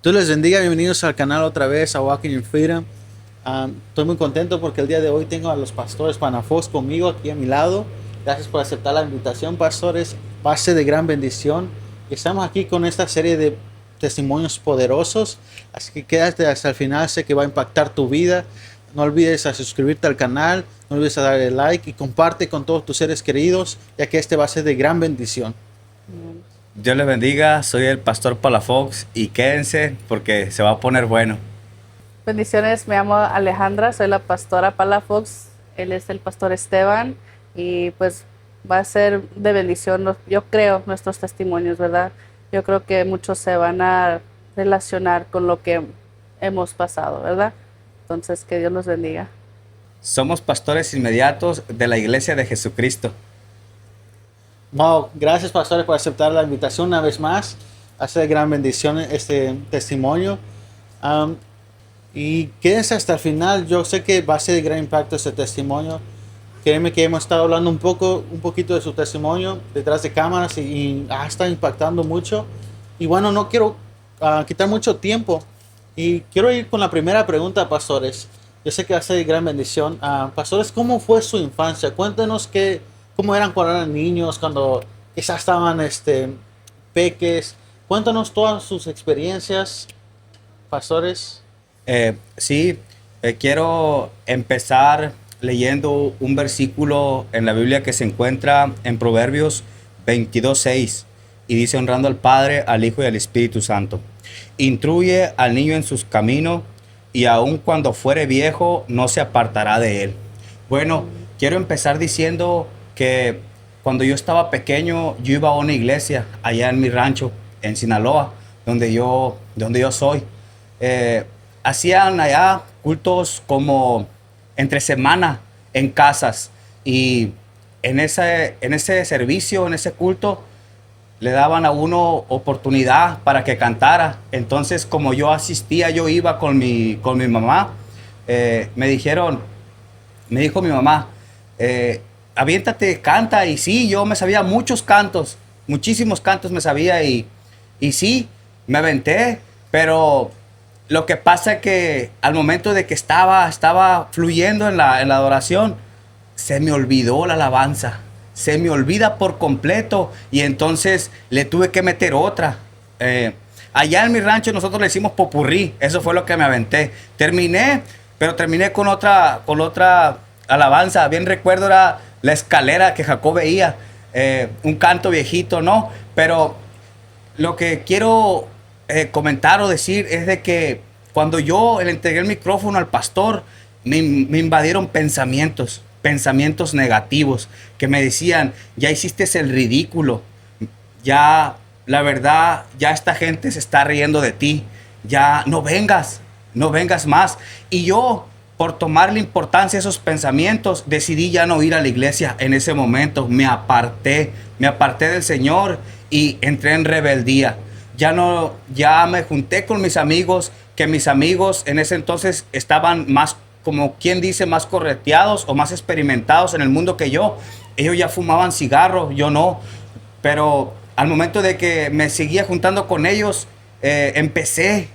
Dios les bendiga, bienvenidos al canal otra vez a Walking in Freedom. Estoy muy contento porque el día de hoy tengo a los pastores Panafox conmigo aquí a mi lado. Gracias por aceptar la invitación, pastores. Va a ser de gran bendición. Y estamos aquí con esta serie de testimonios poderosos. Así que quédate hasta el final, sé que va a impactar tu vida. No olvides a suscribirte al canal, no olvides a darle like y comparte con todos tus seres queridos, ya que este va a ser de gran bendición. Dios les bendiga, soy el pastor Palafox y quédense porque se va a poner bueno. Bendiciones, me llamo Alejandra, soy la pastora Palafox, él es el pastor Esteban y pues va a ser de bendición, yo creo, nuestros testimonios, ¿verdad? Yo creo que muchos se van a relacionar con lo que hemos pasado, ¿verdad? Entonces, que Dios los bendiga. Somos pastores inmediatos de la Iglesia de Jesucristo. Wow, gracias pastores por aceptar la invitación una vez más. Hace de gran bendición este testimonio. Um, y quédense hasta el final. Yo sé que va a ser de gran impacto este testimonio. Créeme que hemos estado hablando un poquito de su testimonio detrás de cámaras y está impactando mucho. Y bueno, no quiero quitar mucho tiempo. Y quiero ir con la primera pregunta, pastores. Yo sé que va a ser de gran bendición. Pastores, ¿cómo fue su infancia? Cuéntenos cómo eran cuando eran niños, cuando quizás estaban peques. Cuéntanos todas sus experiencias, pastores. Quiero empezar leyendo un versículo en la Biblia que se encuentra en Proverbios 22:6 y dice: honrando al Padre, al Hijo y al Espíritu Santo. Instruye al niño en sus caminos y aun cuando fuere viejo no se apartará de él. Bueno, quiero empezar diciendo que cuando yo estaba pequeño yo iba a una iglesia allá en mi rancho, en Sinaloa, donde yo soy. Hacían allá cultos como entre semana en casas y en ese servicio, en ese culto, le daban a uno oportunidad para que cantara. Entonces, como yo asistía, yo iba con mi mamá, me dijo mi mamá, aviéntate, canta. Y sí, yo me sabía muchos cantos, muchísimos cantos me sabía y sí, me aventé, pero lo que pasa es que al momento de que estaba fluyendo en la adoración, se me olvidó la alabanza. Se me olvida por completo y entonces le tuve que meter otra. Allá en mi rancho nosotros le decimos popurrí. Eso fue lo que me aventé. Pero terminé con otra alabanza. Bien recuerdo, era la escalera que Jacob veía. Un canto viejito, ¿no? Pero lo que quiero comentar o decir es de que cuando yo le entregué el micrófono al pastor, me invadieron pensamientos negativos que me decían: ya hiciste el ridículo, ya la verdad, ya esta gente se está riendo de ti, ya no vengas más. Y yo, por tomarle importancia a esos pensamientos, decidí ya no ir a la iglesia en ese momento. Me aparté del Señor y entré en rebeldía. Ya me junté con mis amigos, que mis amigos en ese entonces estaban más, como quien dice, más correteados o más experimentados en el mundo que yo. Ellos ya fumaban cigarros, yo no. Pero al momento de que me seguía juntando con ellos, empecé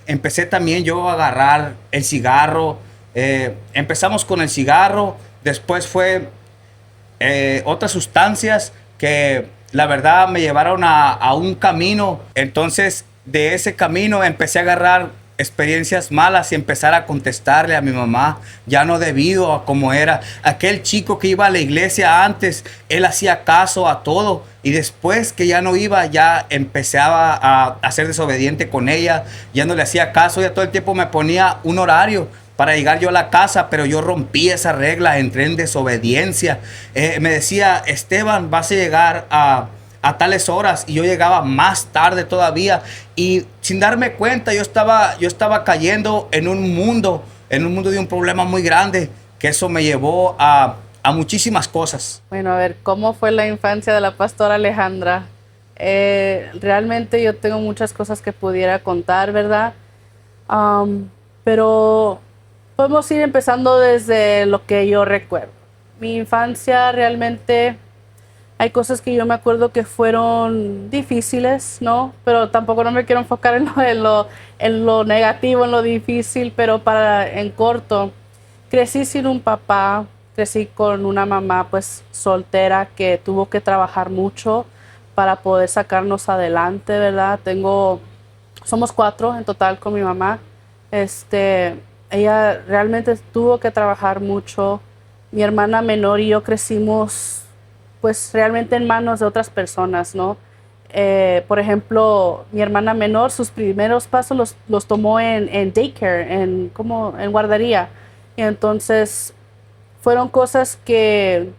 también yo a agarrar el cigarro. Empezamos con el cigarro, después fue otras sustancias que la verdad me llevaron a un camino. Entonces de ese camino empecé a agarrar experiencias malas y empezar a contestarle a mi mamá, ya no debido a como era. Aquel chico que iba a la iglesia antes, él hacía caso a todo, y después que ya no iba, ya empezaba a ser desobediente con ella, ya no le hacía caso. Ya todo el tiempo me ponía un horario para llegar yo a la casa, pero yo rompí esa regla, entré en desobediencia. Me decía: Esteban, vas a llegar a tales horas, y yo llegaba más tarde todavía, y sin darme cuenta yo estaba cayendo en un mundo de un problema muy grande, que eso me llevó a muchísimas cosas. Bueno, a ver, ¿cómo fue la infancia de la pastora Alejandra? Realmente yo tengo muchas cosas que pudiera contar, ¿verdad? Pero podemos ir empezando desde lo que yo recuerdo. Mi infancia realmente Hay cosas que yo me acuerdo que fueron difíciles, ¿no? Pero tampoco no me quiero enfocar en lo negativo, en lo difícil, pero en corto, crecí sin un papá, crecí con una mamá pues soltera que tuvo que trabajar mucho para poder sacarnos adelante, ¿verdad? Somos 4 en total con mi mamá. Ella realmente tuvo que trabajar mucho. Mi hermana menor y yo crecimos pues realmente en manos de otras personas, ¿no? Por ejemplo, mi hermana menor, sus primeros pasos los tomó en daycare, en guardería. Y entonces fueron cosas que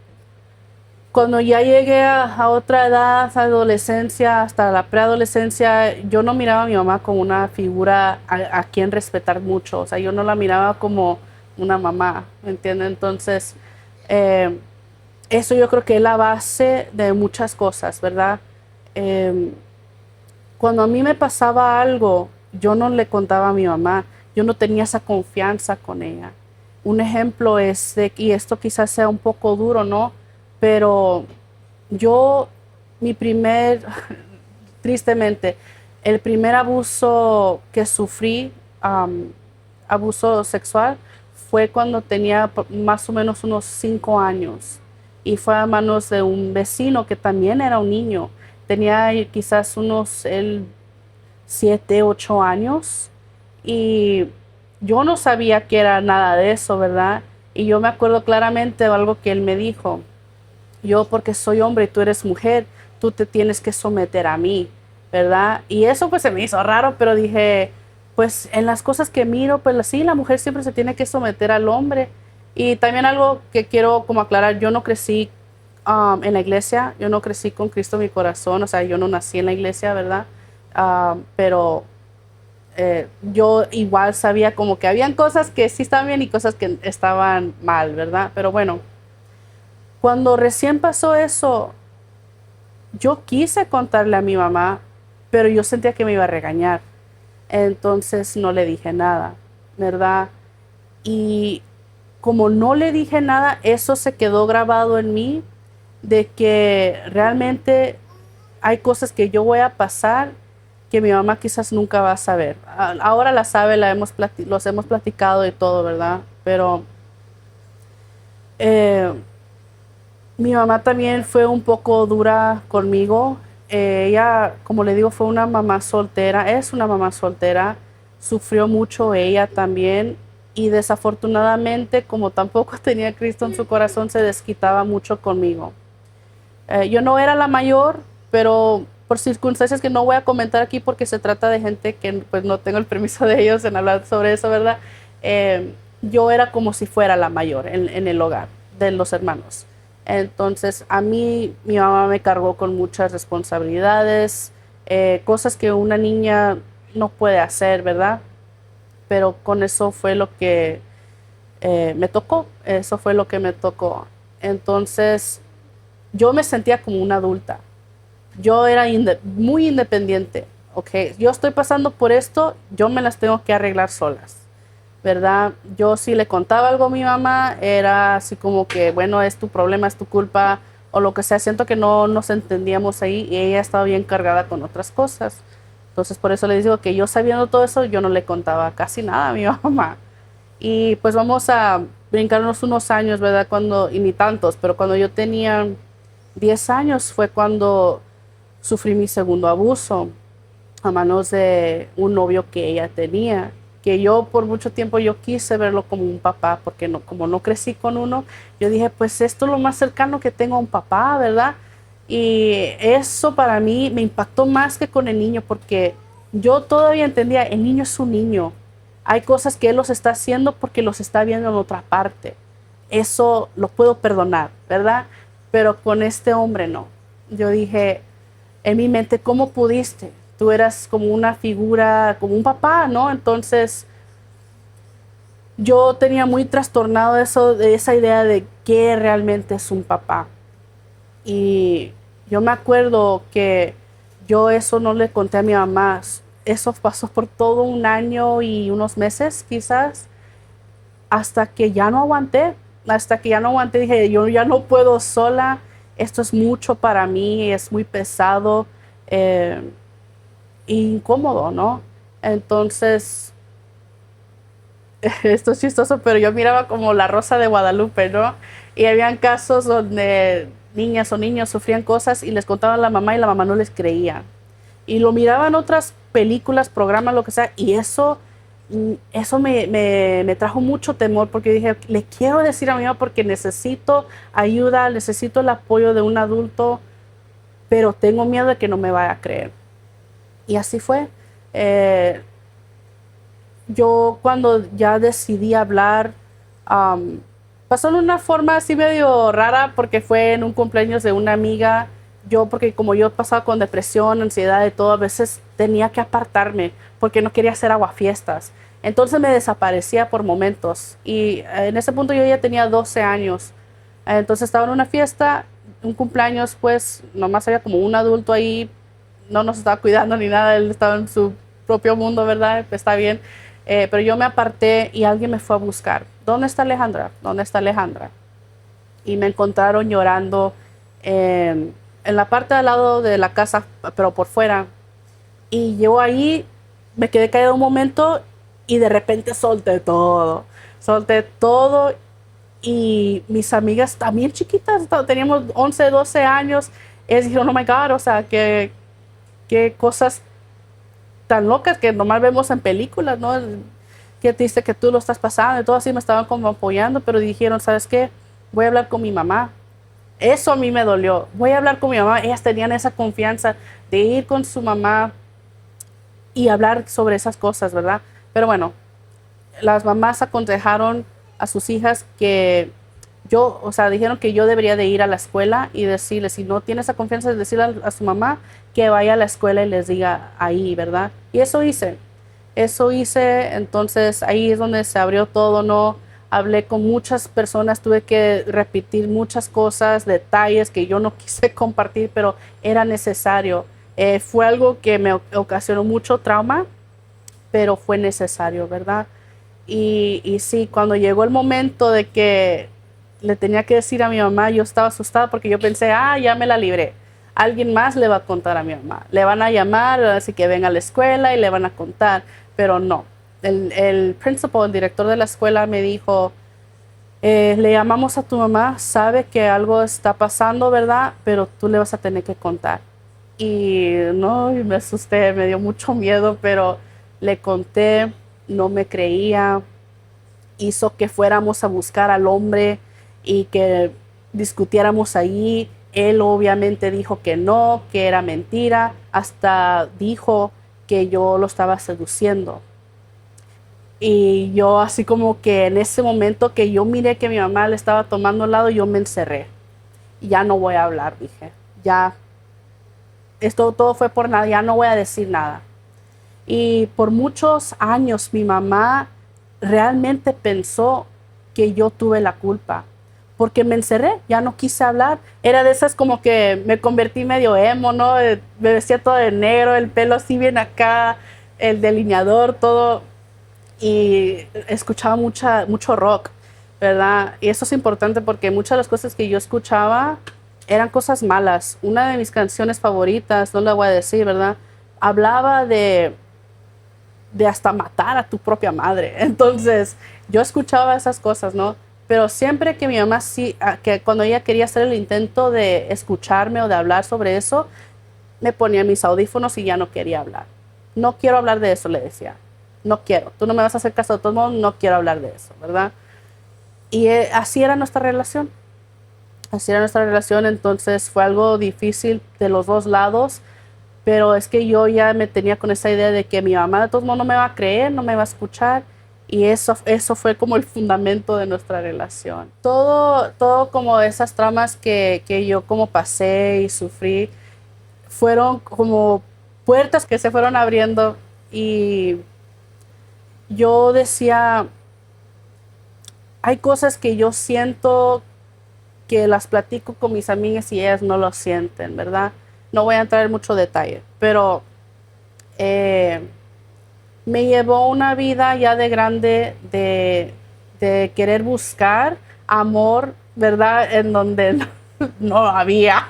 cuando ya llegué a otra edad, adolescencia, hasta la preadolescencia, yo no miraba a mi mamá como una figura a quien respetar mucho. O sea, yo no la miraba como una mamá, ¿me entiendes? Entonces, eh, eso yo creo que es la base de muchas cosas, ¿verdad? Eh, Cuando a mí me pasaba algo, yo no le contaba a mi mamá, yo no tenía esa confianza con ella. Un ejemplo y esto quizás sea un poco duro, ¿no? Pero yo, mi primer, tristemente, el primer abuso que sufrí, abuso sexual, fue cuando tenía más o menos unos 5 años y fue a manos de un vecino que también era un niño. Tenía quizás él, 7, 8 años y yo no sabía que era nada de eso, ¿verdad? Y yo me acuerdo claramente de algo que él me dijo. Yo porque soy hombre y tú eres mujer, tú te tienes que someter a mí, ¿verdad? Y eso pues se me hizo raro, pero dije, pues en las cosas que miro, pues sí, la mujer siempre se tiene que someter al hombre. Y también algo que quiero como aclarar, yo no crecí en la iglesia, yo no crecí con Cristo en mi corazón, o sea, yo no nací en la iglesia, ¿verdad? Pero yo igual sabía como que habían cosas que sí estaban bien y cosas que estaban mal, ¿verdad? Pero bueno, cuando recién pasó eso, yo quise contarle a mi mamá, pero yo sentía que me iba a regañar. Entonces no le dije nada, ¿verdad? Y como no le dije nada, eso se quedó grabado en mí de que realmente hay cosas que yo voy a pasar que mi mamá quizás nunca va a saber. Ahora la sabe, los hemos platicado y todo, ¿verdad? Pero eh, mi mamá también fue un poco dura conmigo. Ella, como le digo, fue una mamá soltera, es una mamá soltera, sufrió mucho ella también y desafortunadamente, como tampoco tenía a Cristo en su corazón, se desquitaba mucho conmigo. Yo no era la mayor, pero por circunstancias que no voy a comentar aquí porque se trata de gente que pues no tengo el permiso de ellos en hablar sobre eso, ¿verdad? Yo era como si fuera la mayor en el hogar de los hermanos. Entonces a mí mi mamá me cargó con muchas responsabilidades, cosas que una niña no puede hacer, ¿verdad? Pero con eso fue lo que me tocó, eso fue lo que me tocó. Entonces yo me sentía como una adulta. Yo era muy independiente, ¿ok? Yo estoy pasando por esto, yo me las tengo que arreglar solas, ¿verdad? Yo si le contaba algo a mi mamá, era así como que, bueno, es tu problema, es tu culpa, o lo que sea. Siento que no nos entendíamos ahí y ella estaba bien cargada con otras cosas. Entonces por eso les digo que yo sabiendo todo eso, yo no le contaba casi nada a mi mamá. Y pues vamos a brincarnos unos años, ¿verdad? Y ni tantos, pero cuando yo tenía 10 años fue cuando sufrí mi segundo abuso a manos de un novio que ella tenía, que yo por mucho tiempo yo quise verlo como un papá, porque como no crecí con uno, yo dije, pues esto es lo más cercano que tengo a un papá, ¿verdad? Y eso para mí me impactó más que con el niño, porque yo todavía entendía, el niño es un niño, hay cosas que él los está haciendo porque los está viendo en otra parte, eso lo puedo perdonar, ¿verdad? Pero con este hombre no. Yo dije en mi mente, ¿cómo pudiste? Tú eras como una figura, como un papá, ¿no? Entonces yo tenía muy trastornado esa idea de qué realmente es un papá. Y yo me acuerdo que yo eso no le conté a mi mamá. Eso pasó por todo un año y unos meses quizás, hasta que ya no aguanté. Hasta que ya no aguanté, dije, yo ya no puedo sola. esto es mucho para mí, es muy pesado e incómodo, ¿no? Entonces, esto es chistoso, pero yo miraba como La Rosa de Guadalupe, ¿no? Y habían casos donde niñas o niños sufrían cosas y les contaban a la mamá y la mamá no les creía. Y lo miraban otras películas, programas, lo que sea, y eso me trajo mucho temor porque dije, le quiero decir a mi mamá porque necesito ayuda, necesito el apoyo de un adulto, pero tengo miedo de que no me vaya a creer. Y así fue. Yo cuando ya decidí hablar, pasó de una forma así medio rara porque fue en un cumpleaños de una amiga. Porque como yo pasaba con depresión, ansiedad y todo, a veces tenía que apartarme porque no quería hacer aguafiestas. Entonces me desaparecía por momentos y en ese punto yo ya tenía 12 años. Entonces estaba en una fiesta, un cumpleaños, pues nomás había como un adulto ahí, no nos estaba cuidando ni nada, él estaba en su propio mundo, ¿verdad? Está bien. Pero yo me aparté y alguien me fue a buscar. ¿Dónde está Alejandra? ¿Dónde está Alejandra? Y me encontraron llorando en la parte de al lado de la casa, pero por fuera. Y yo ahí me quedé caído un momento y de repente solté todo. Solté todo y mis amigas también chiquitas, teníamos 11, 12 años, ellas dijeron, oh my God, o sea, qué cosas tan locas que nomás vemos en películas, ¿no? Qué triste que tú lo estás pasando y todo así, me estaban como apoyando, pero dijeron, ¿sabes qué? Voy a hablar con mi mamá. Eso a mí me dolió. Voy a hablar con mi mamá. Ellas tenían esa confianza de ir con su mamá y hablar sobre esas cosas, ¿verdad? Pero bueno, las mamás aconsejaron a sus hijas que o sea, dijeron que yo debería de ir a la escuela y decirle, si no tiene esa confianza, de decirle a su mamá que vaya a la escuela y les diga ahí, ¿verdad? Y eso hice. Entonces ahí es donde se abrió todo, ¿no? Hablé con muchas personas, tuve que repetir muchas cosas, detalles que yo no quise compartir, pero era necesario. Fue algo que me ocasionó mucho trauma, pero fue necesario, ¿verdad? Y sí, cuando llegó el momento de que le tenía que decir a mi mamá, yo estaba asustada porque yo pensé, ya me la libré. Alguien más le va a contar a mi mamá. Le van a llamar, así que venga a la escuela y le van a contar. Pero no. El principal, el director de la escuela me dijo, le llamamos a tu mamá, sabe que algo está pasando, ¿verdad? Pero tú le vas a tener que contar. Y no, y me asusté, me dio mucho miedo, pero le conté, no me creía, hizo que fuéramos a buscar al hombre y que discutiéramos allí. Él obviamente dijo que no, que era mentira, hasta dijo que yo lo estaba seduciendo. Y yo así como que en ese momento que yo miré que mi mamá le estaba tomando al lado, yo me encerré. Ya no voy a hablar, dije. Ya, esto todo fue por nada, ya no voy a decir nada. Y por muchos años mi mamá realmente pensó que yo tuve la culpa, porque me encerré, ya no quise hablar. Era de esas como que me convertí medio emo, ¿no? Me vestía todo de negro, el pelo así bien acá, el delineador, todo. Y escuchaba mucho rock, ¿verdad? Y eso es importante porque muchas de las cosas que yo escuchaba eran cosas malas. Una de mis canciones favoritas, no la voy a decir, ¿verdad? Hablaba de hasta matar a tu propia madre. Entonces, yo escuchaba esas cosas, ¿no? Pero siempre que mi mamá que cuando ella quería hacer el intento de escucharme o de hablar sobre eso, me ponía mis audífonos y ya no quería hablar. No quiero hablar de eso, le decía. No quiero. Tú no me vas a hacer caso de todos modos, no quiero hablar de eso, ¿verdad? Y así era nuestra relación. Así era nuestra relación, entonces fue algo difícil de los dos lados. Pero es que yo ya me tenía con esa idea de que mi mamá de todos modos no me va a creer, no me va a escuchar. Y eso fue como el fundamento de nuestra relación. Todo como esas tramas que yo como pasé y sufrí, fueron como puertas que se fueron abriendo. Y yo decía, hay cosas que yo siento que las platico con mis amigas y ellas no lo sienten, ¿verdad? No voy a entrar en mucho detalle, pero me llevó una vida ya de grande de querer buscar amor, ¿verdad? En donde no había,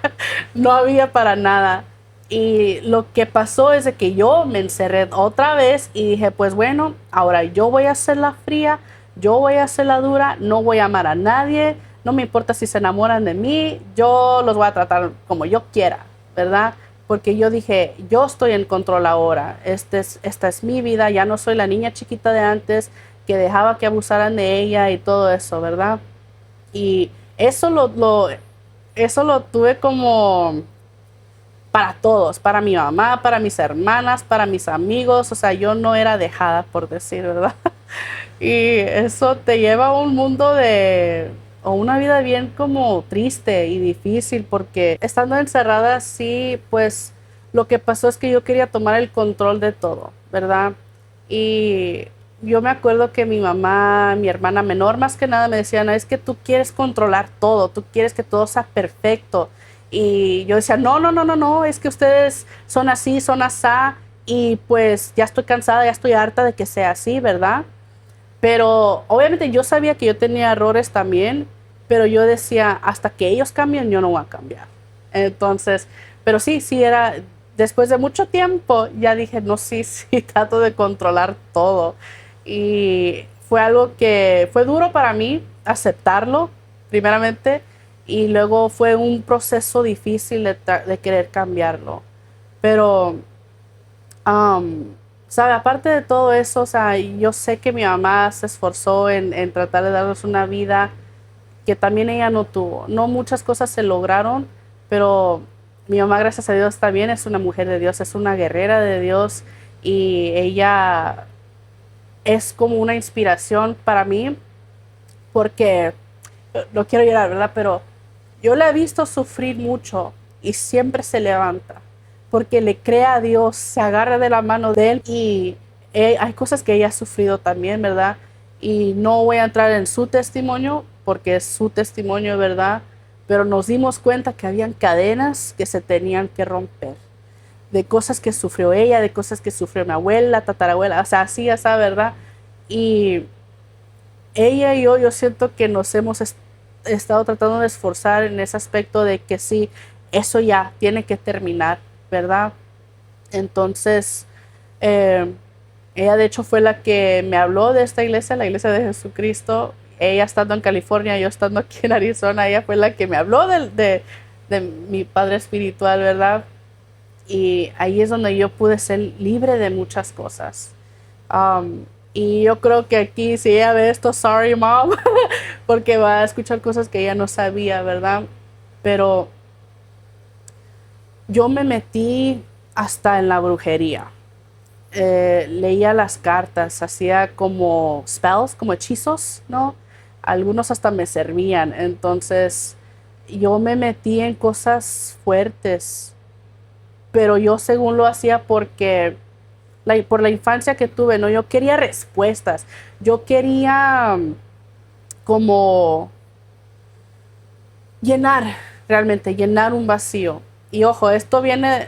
no había para nada. Y lo que pasó es de que yo me encerré otra vez y dije, pues bueno, ahora yo voy a hacer la fría, yo voy a hacer la dura, no voy a amar a nadie, no me importa si se enamoran de mí, yo los voy a tratar como yo quiera, ¿verdad? Porque yo dije, yo estoy en control ahora, esta es mi vida, ya no soy la niña chiquita de antes que dejaba que abusaran de ella y todo eso, ¿verdad? Y eso eso lo tuve como para todos, para mi mamá, para mis hermanas, para mis amigos, o sea, yo no era dejada, por decir, ¿verdad? Y eso te lleva a un mundo o una vida bien como triste y difícil, porque estando encerrada, sí, pues lo que pasó es que yo quería tomar el control de todo, ¿verdad? Y yo me acuerdo que mi mamá, mi hermana menor, más que nada me decían, es que tú quieres controlar todo, tú quieres que todo sea perfecto. Y yo decía, no, no, no, no, no, es que ustedes son así, son asá, y pues ya estoy cansada, ya estoy harta de que sea así, ¿verdad? Pero obviamente yo sabía que yo tenía errores también, pero yo decía, hasta que ellos cambien, yo no voy a cambiar. Entonces, pero sí, sí era, después de mucho tiempo, ya dije, no, sí, sí, trato de controlar todo. Y fue algo que fue duro para mí aceptarlo, primeramente, y luego fue un proceso difícil de querer cambiarlo. Pero sabe, aparte de todo eso, o sea, yo sé que mi mamá se esforzó en tratar de darnos una vida que también ella no tuvo. No muchas cosas se lograron, pero mi mamá, gracias a Dios, también es una mujer de Dios, es una guerrera de Dios y ella es como una inspiración para mí porque no quiero llorar, ¿verdad? Pero yo la he visto sufrir mucho y siempre se levanta porque le cree a Dios, se agarra de la mano de Él y hay cosas que ella ha sufrido también, ¿verdad? Y no voy a entrar en su testimonio porque es su testimonio, ¿verdad? Pero nos dimos cuenta que habían cadenas que se tenían que romper, de cosas que sufrió ella, de cosas que sufrió mi abuela, tatarabuela, o sea, así, esa, ¿verdad? Y ella y yo siento que nos hemos estado tratando de esforzar en ese aspecto de que sí, eso ya tiene que terminar, ¿verdad? Entonces, eh, ella de hecho fue la que me habló de esta iglesia, la iglesia de Jesucristo. Ella estando en California, yo estando aquí en Arizona, ella fue la que me habló de mi padre espiritual, ¿verdad? Y ahí es donde yo pude ser libre de muchas cosas. Y yo creo que aquí, si ella ve esto, sorry mom, porque va a escuchar cosas que ella no sabía, ¿verdad? Pero yo me metí hasta en la brujería. Leía las cartas, hacía como spells, como hechizos, ¿no? Algunos hasta me servían. Entonces, yo me metí en cosas fuertes, pero yo según lo hacía porque por la infancia que tuve, ¿no? Yo quería respuestas. Yo quería como realmente llenar un vacío. Y ojo,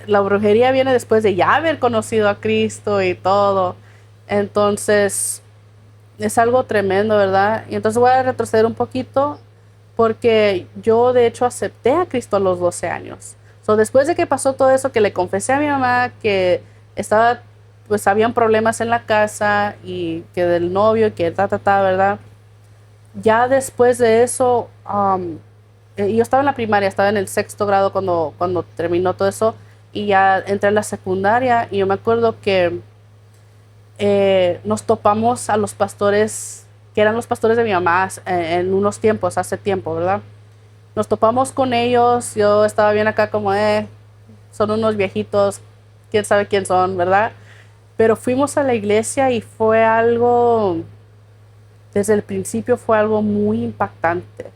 la brujería viene después de ya haber conocido a Cristo y todo. Entonces, es algo tremendo, ¿verdad? Y entonces voy a retroceder un poquito porque yo de hecho acepté a Cristo a los 12 años. So, después de que pasó todo eso, que le confesé a mi mamá que pues habían problemas en la casa y que del novio y que ¿verdad? Ya después de eso, yo estaba en la primaria, estaba en el sexto grado cuando terminó todo eso y ya entré en la secundaria y yo me acuerdo que nos topamos a los pastores, que eran los pastores de mi mamá en unos tiempos, hace tiempo, ¿verdad? Nos topamos con ellos, yo estaba bien acá como, son unos viejitos, quién sabe quién son, ¿verdad? Pero fuimos a la iglesia y fue algo, desde el principio fue algo muy impactante.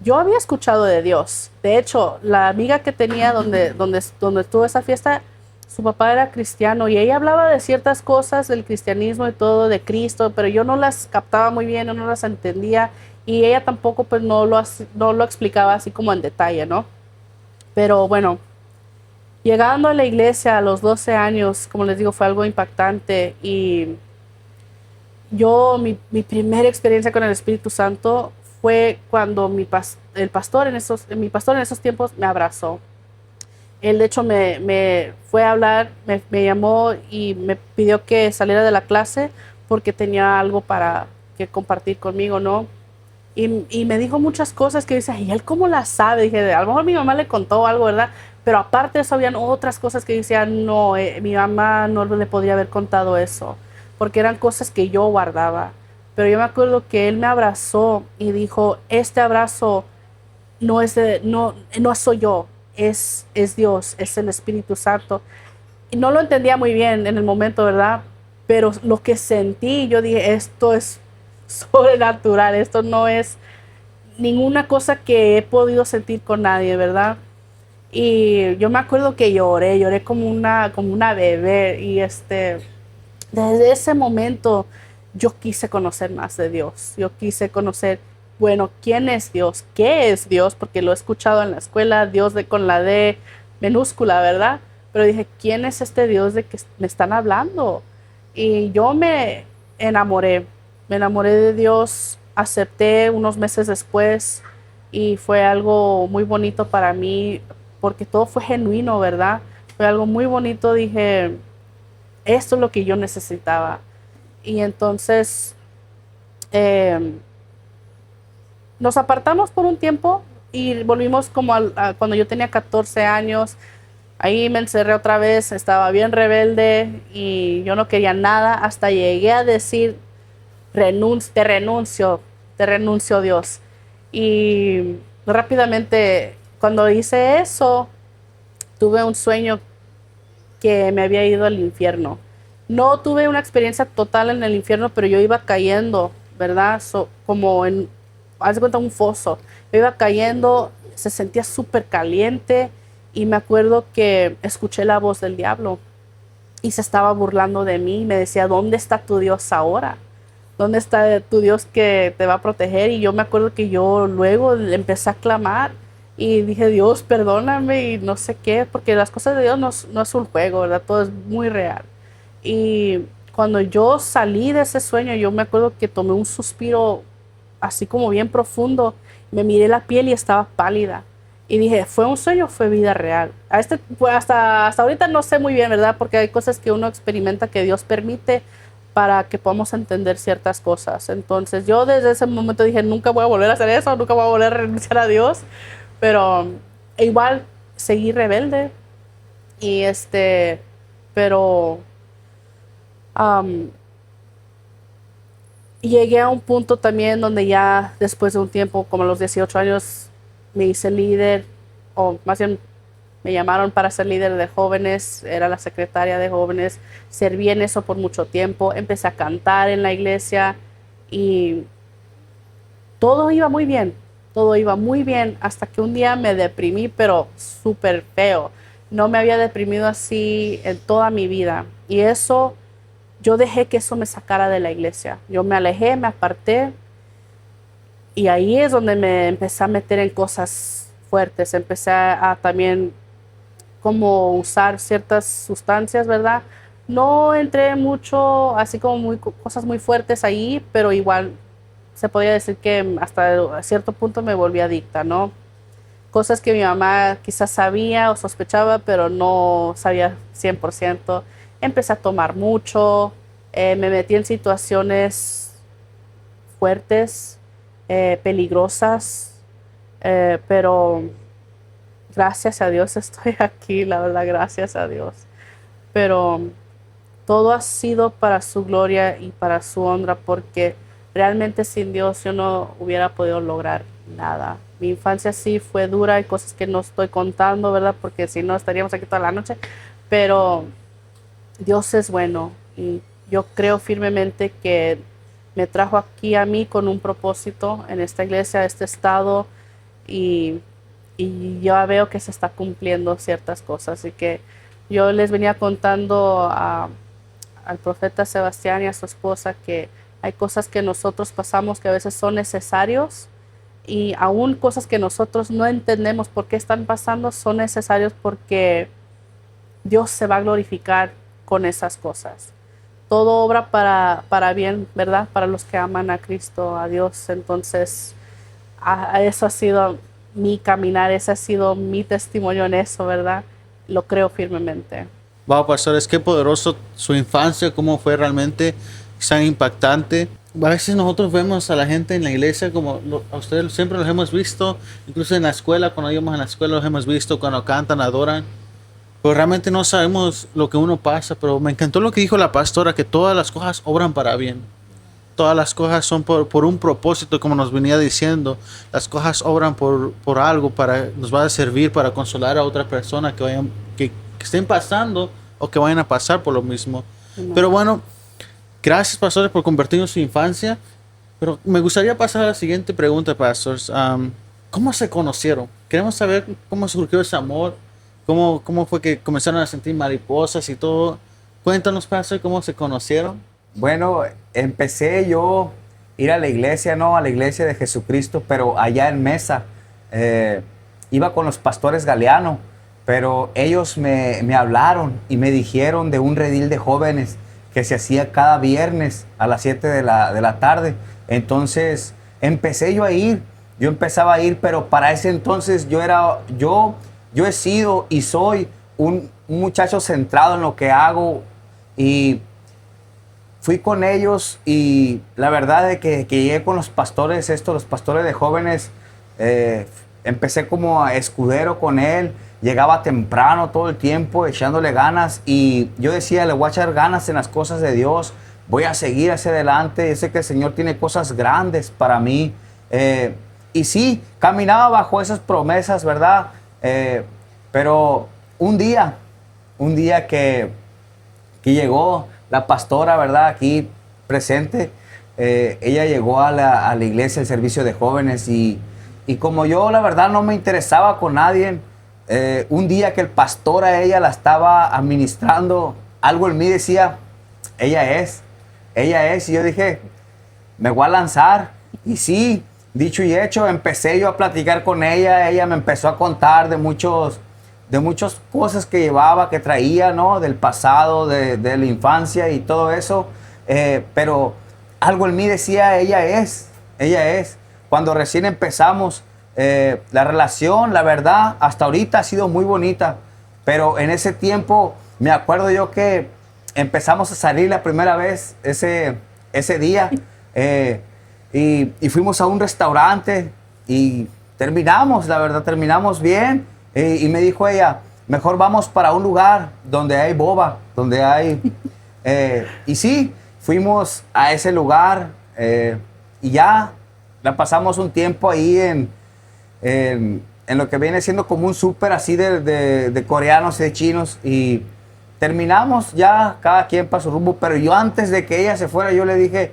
Yo había escuchado de Dios. De hecho, la amiga que tenía donde estuvo esa fiesta, su papá era cristiano y ella hablaba de ciertas cosas del cristianismo y todo, de Cristo, pero yo no las captaba muy bien, yo no las entendía y ella tampoco pues no lo explicaba así como en detalle, ¿no? Pero bueno, llegando a la iglesia a los 12 años, como les digo, fue algo impactante y mi primera experiencia con el Espíritu Santo fue cuando mi pastor en esos tiempos me abrazó. Él de hecho me fue a hablar, me llamó y me pidió que saliera de la clase porque tenía algo para que compartir conmigo, ¿no? Y me dijo muchas cosas que dice, ¿y él cómo las sabe? Dije, a lo mejor mi mamá le contó algo, ¿verdad? Pero aparte de eso, habían otras cosas que decía, no, mi mamá no le podría haber contado eso, porque eran cosas que yo guardaba. Pero yo me acuerdo que él me abrazó y dijo, este abrazo no soy yo, es Dios, es el Espíritu Santo. Y no lo entendía muy bien en el momento, ¿verdad? Pero lo que sentí, yo dije, esto es sobrenatural, esto no es ninguna cosa que he podido sentir con nadie, ¿verdad? Y yo me acuerdo que lloré como una bebé y desde ese momento yo quise conocer más de Dios, yo quise conocer, bueno, quién es Dios, qué es Dios, porque lo he escuchado en la escuela, Dios con la D minúscula, ¿verdad? Pero dije, ¿quién es este Dios de que me están hablando? Y yo me enamoré de Dios, acepté unos meses después y fue algo muy bonito para mí porque todo fue genuino, ¿verdad? Fue algo muy bonito, dije, esto es lo que yo necesitaba. Y entonces nos apartamos por un tiempo y volvimos como cuando yo tenía 14 años. Ahí me encerré otra vez, estaba bien rebelde y yo no quería nada hasta llegué a decir, te renuncio Dios. Y rápidamente cuando hice eso, tuve un sueño que me había ido al infierno. No tuve una experiencia total en el infierno, pero yo iba cayendo, ¿verdad? Haz de cuenta, un foso. Yo iba cayendo, se sentía súper caliente y me acuerdo que escuché la voz del diablo y se estaba burlando de mí y me decía, ¿dónde está tu Dios ahora? ¿Dónde está tu Dios que te va a proteger? Y yo me acuerdo que yo luego le empecé a clamar y dije, Dios, perdóname y no sé qué, porque las cosas de Dios no es un juego, ¿verdad? Todo es muy real. Y cuando yo salí de ese sueño, yo me acuerdo que tomé un suspiro así como bien profundo, me miré la piel y estaba pálida. Y dije, ¿fue un sueño o fue vida real? Pues hasta ahorita no sé muy bien, ¿verdad? Porque hay cosas que uno experimenta que Dios permite para que podamos entender ciertas cosas. Entonces yo desde ese momento dije, nunca voy a volver a hacer eso, nunca voy a volver a renunciar a Dios. Pero igual seguí rebelde. Y pero llegué a un punto también donde ya después de un tiempo, como a los 18 años, me hice líder, o más bien me llamaron para ser líder de jóvenes, era la secretaria de jóvenes, serví en eso por mucho tiempo, empecé a cantar en la iglesia y todo iba muy bien hasta que un día me deprimí, pero súper feo. No me había deprimido así en toda mi vida y yo dejé que eso me sacara de la iglesia. Yo me alejé, me aparté y ahí es donde me empecé a meter en cosas fuertes. Empecé a también como usar ciertas sustancias, ¿verdad? No entré mucho, así como cosas muy fuertes ahí, pero igual se podría decir que hasta cierto punto me volví adicta, ¿no? Cosas que mi mamá quizás sabía o sospechaba, pero no sabía 100%. Empecé a tomar mucho, me metí en situaciones fuertes, peligrosas, pero gracias a Dios estoy aquí, la verdad, gracias a Dios. Pero todo ha sido para su gloria y para su honra, porque realmente sin Dios yo no hubiera podido lograr nada. Mi infancia sí fue dura, hay cosas que no estoy contando, ¿verdad? Porque si no estaríamos aquí toda la noche, pero Dios es bueno y yo creo firmemente que me trajo aquí a mí con un propósito en esta iglesia, este estado, y, y yo veo que se está cumpliendo ciertas cosas. Así que yo les venía contando al profeta Sebastián y a su esposa que hay cosas que nosotros pasamos que a veces son necesarios y aún cosas que nosotros no entendemos por qué están pasando son necesarios porque Dios se va a glorificar con esas cosas. Todo obra para bien, ¿verdad? Para los que aman a Cristo, a Dios. Entonces, eso ha sido mi caminar, ese ha sido mi testimonio en eso, ¿verdad? Lo creo firmemente. Wow, pastores, qué poderoso su infancia, cómo fue realmente tan impactante. A veces nosotros vemos a la gente en la iglesia como a ustedes siempre los hemos visto, incluso en la escuela, cuando íbamos en la escuela los hemos visto, cuando cantan, adoran, pero realmente no sabemos lo que uno pasa. Pero me encantó lo que dijo la pastora, que todas las cosas obran para bien. Todas las cosas son por un propósito, como nos venía diciendo. Las cosas obran por algo, nos va a servir para consolar a otra persona que estén pasando o que vayan a pasar por lo mismo. No. Pero bueno, gracias, pastores, por compartirnos su infancia. Pero me gustaría pasar a la siguiente pregunta, pastores. ¿Cómo se conocieron? Queremos saber cómo surgió ese amor, cómo fue que comenzaron a sentir mariposas y todo. Cuéntanos, pastor, cómo se conocieron. Bueno, empecé yo a ir a la iglesia, ¿no? A la iglesia de Jesucristo, pero allá en Mesa. Iba con los pastores Galeano, pero ellos me hablaron y me dijeron de un redil de jóvenes que se hacía cada viernes a las 7 de la tarde. Entonces empecé yo a ir, yo empezaba a ir, pero para ese entonces yo he sido y soy un muchacho centrado en lo que hago, y fui con ellos, y la verdad es que llegué con los pastores de jóvenes. Empecé como escudero con él, llegaba temprano todo el tiempo echándole ganas, y yo decía, le voy a echar ganas en las cosas de Dios, voy a seguir hacia adelante, yo sé que el Señor tiene cosas grandes para mí. Y sí, caminaba bajo esas promesas, ¿verdad? Pero un día que llegó la pastora, ¿verdad? Aquí presente, ella llegó a la iglesia, el servicio de jóvenes, y como yo, la verdad, no me interesaba con nadie, un día que el pastor a ella la estaba administrando, algo en mí decía, ella es, y yo dije, me voy a lanzar. Y sí, dicho y hecho, empecé yo a platicar con ella me empezó a contar de muchas cosas que llevaba, que traía, ¿no? Del pasado, de la infancia y todo eso. Pero algo en mí decía, ella es. Cuando recién empezamos, la relación, la verdad, hasta ahorita ha sido muy bonita. Pero en ese tiempo, me acuerdo yo que empezamos a salir la primera vez ese día. Y fuimos a un restaurante y terminamos, la verdad, terminamos bien. Y me dijo ella, mejor vamos para un lugar donde hay boba, donde hay... y sí, fuimos a ese lugar, y ya la pasamos un tiempo ahí en lo que viene siendo como un súper así de coreanos y de chinos, y terminamos ya cada quien para su rumbo. Pero yo, antes de que ella se fuera, yo le dije,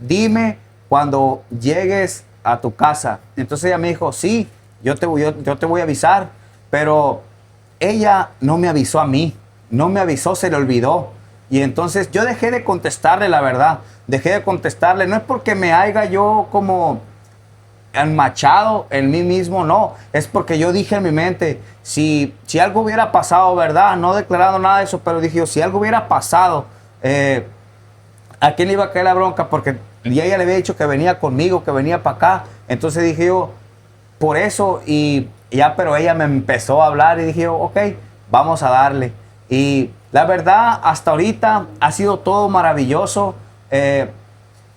dime cuando llegues a tu casa. Entonces ella me dijo, sí, yo te voy a avisar. Pero ella no me avisó a mí, no me avisó, se le olvidó. Y entonces yo dejé de contestarle, la verdad, no es porque me haya yo como enmachado en mí mismo, no, es porque yo dije en mi mente, si algo hubiera pasado, ¿verdad? No declarando nada de eso, pero dije yo, si algo hubiera pasado, ¿a quién le iba a caer la bronca? Porque ya ella le había dicho que venía conmigo, que venía para acá. Entonces dije yo, por eso, y ya, pero ella me empezó a hablar y dije yo, ok, vamos a darle. Y la verdad, hasta ahorita ha sido todo maravilloso.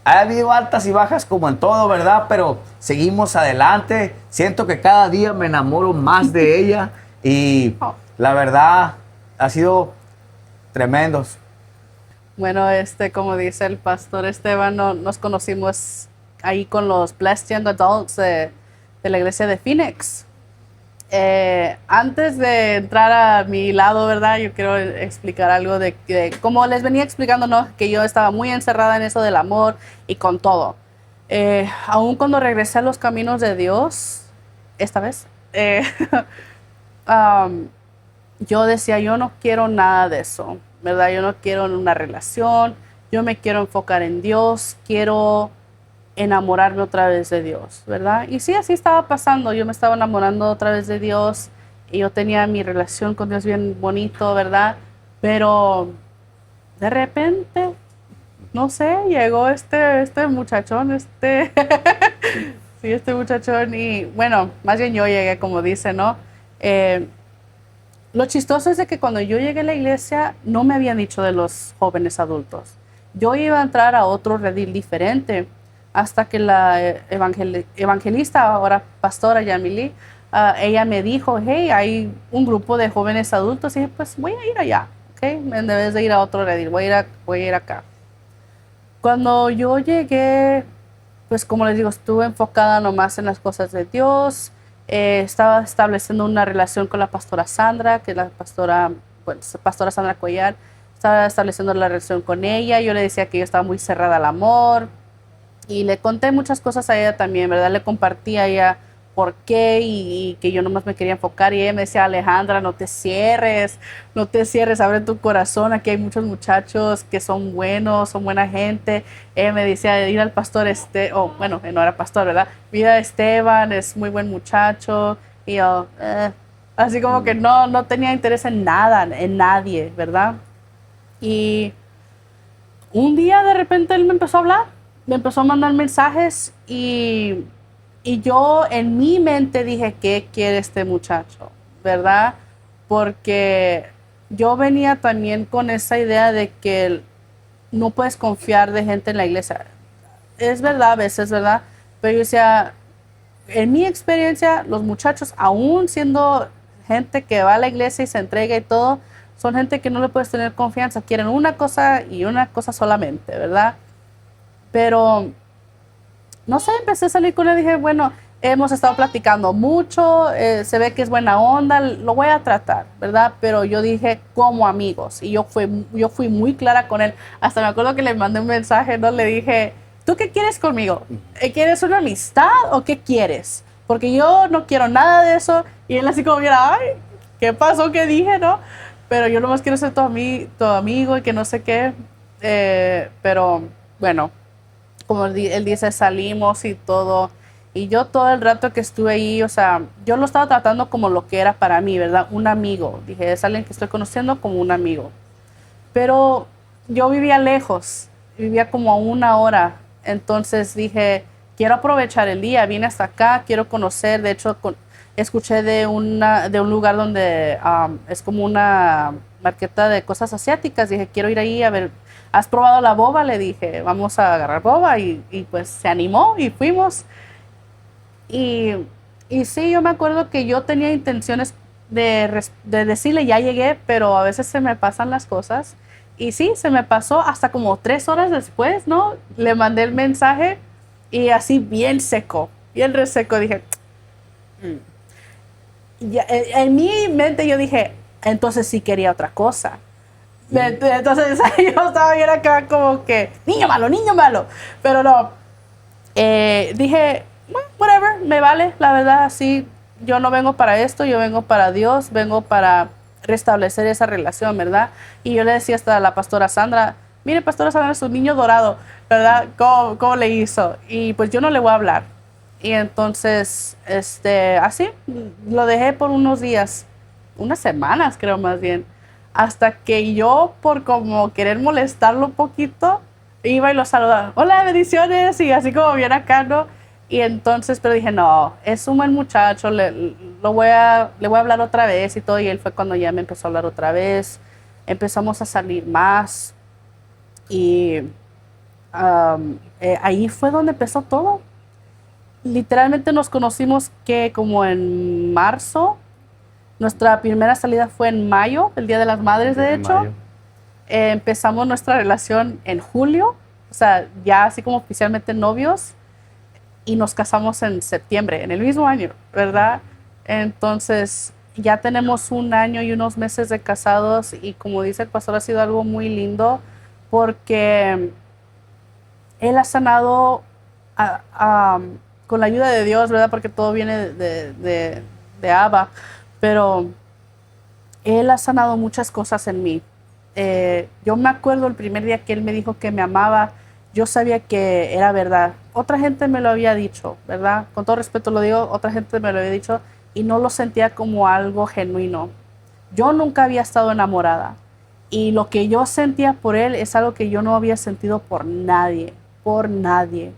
Ha habido altas y bajas como en todo, ¿verdad? Pero seguimos adelante. Siento que cada día me enamoro más de ella, y la verdad ha sido tremendos. Bueno, como dice el pastor Esteban, nos conocimos ahí con los Blessed Young Adults de la iglesia de Phoenix. Antes de entrar a mi lado, ¿verdad? Yo quiero explicar algo de como les venía explicando, ¿no? Que yo estaba muy encerrada en eso del amor y con todo. Aún cuando regresé a los caminos de Dios, esta vez, yo decía, yo no quiero nada de eso, ¿verdad? Yo no quiero una relación, yo me quiero enfocar en Dios, quiero enamorarme otra vez de Dios, ¿verdad? Y sí, así estaba pasando, yo me estaba enamorando otra vez de Dios, y yo tenía mi relación con Dios bien bonito, ¿verdad? Pero de repente, no sé, llegó este muchachón, Sí, este muchachón. Y bueno, más bien yo llegué, como dice, ¿no? Eh, lo chistoso es de que cuando yo llegué a la iglesia no me habían dicho de los jóvenes adultos. Yo iba a entrar a otro redil diferente hasta que la evangelista, ahora pastora Yamili, ella me dijo, hey, hay un grupo de jóvenes adultos. Y dije, pues voy a ir allá, ¿ok? En vez de ir a otro redil, voy a ir acá. Cuando yo llegué, pues como les digo, estuve enfocada nomás en las cosas de Dios. Estaba estableciendo una relación con la pastora Sandra, que es la pastora, pues, pastora Sandra Cuellar. Estaba estableciendo la relación con ella. Yo le decía que yo estaba muy cerrada al amor. Y le conté muchas cosas a ella también, ¿verdad? Le compartí a ella por qué y que yo nomás me quería enfocar. Y ella me decía, Alejandra, no te cierres, abre tu corazón. Aquí hay muchos muchachos que son buenos, son buena gente. Ella me decía, ir al pastor bueno, no era pastor, ¿verdad? Mira a Esteban, es muy buen muchacho. Y yo, así como que no tenía interés en nada, en nadie, ¿verdad? Y un día de repente él me empezó a hablar, me empezó a mandar mensajes y yo en mi mente dije, ¿qué quiere este muchacho? ¿Verdad? Porque yo venía también con esa idea de que no puedes confiar de gente en la iglesia. Es verdad a veces, ¿verdad? Pero yo decía, en mi experiencia, los muchachos, aún siendo gente que va a la iglesia y se entrega y todo, son gente que no le puedes tener confianza. Quieren una cosa y una cosa solamente, ¿verdad? Pero, no sé, empecé a salir con él y dije, bueno, hemos estado platicando mucho, se ve que es buena onda, lo voy a tratar, ¿verdad? Pero yo dije, como amigos. Y yo fui muy clara con él. Hasta me acuerdo que le mandé un mensaje, ¿no? Le dije, ¿tú qué quieres conmigo? ¿Quieres una amistad o qué quieres? Porque yo no quiero nada de eso. Y él así como, mira, ay, ¿qué pasó? ¿Qué dije, no? Pero yo nomás quiero ser tu amigo y que no sé qué. Pero bueno, como él dice, salimos y todo. Y yo todo el rato que estuve ahí, o sea, yo lo estaba tratando como lo que era para mí, ¿verdad? Un amigo. Dije, es alguien que estoy conociendo como un amigo. Pero yo vivía lejos, vivía como a 1 hora. Entonces dije, quiero aprovechar el día, vine hasta acá, quiero conocer. De hecho, escuché de un lugar donde es como una marqueta de cosas asiáticas. Dije, quiero ir ahí a ver. ¿Has probado la boba? Le dije, vamos a agarrar boba. Y pues se animó y fuimos. Y, y sí, yo me acuerdo que yo tenía intenciones de decirle, ya llegué, pero a veces se me pasan las cosas. Y sí, se me pasó hasta como 3 horas después, ¿no? Le mandé el mensaje y así bien seco, bien reseco. Dije, ya, en mi mente yo dije, entonces sí quería otra cosa. Entonces yo estaba bien acá como que, niño malo. Pero no, dije, bueno, whatever, me vale, la verdad, así, yo no vengo para esto, yo vengo para Dios, vengo para restablecer esa relación, ¿verdad? Y yo le decía hasta a la pastora Sandra, mire, pastora Sandra es un niño dorado, ¿verdad? ¿Cómo le hizo? Y pues yo no le voy a hablar. Y entonces, así, lo dejé por unos días, unas semanas creo más bien, hasta que yo, por como querer molestarlo un poquito, iba y lo saludaba, hola, bendiciones, y así como bien acá, ¿no? Y entonces, pero dije, no, es un buen muchacho, le voy a hablar otra vez y todo. Y él fue cuando ya me empezó a hablar otra vez. Empezamos a salir más. Y ahí fue donde empezó todo. Literalmente nos conocimos que como en marzo. Nuestra primera salida fue en mayo, el Día de las Madres, de hecho. Empezamos nuestra relación en julio. O sea, ya así como oficialmente novios. Y nos casamos en septiembre, en el mismo año, ¿verdad? Entonces, ya tenemos 1 año y unos meses de casados y como dice el pastor, ha sido algo muy lindo porque él ha sanado con la ayuda de Dios, ¿verdad? Porque todo viene de Abba, pero él ha sanado muchas cosas en mí. Yo me acuerdo el primer día que él me dijo que me amaba, yo sabía que era verdad. Otra gente me lo había dicho, ¿verdad? Con todo respeto lo digo, otra gente me lo había dicho y no lo sentía como algo genuino. Yo nunca había estado enamorada y lo que yo sentía por él es algo que yo no había sentido por nadie, por nadie.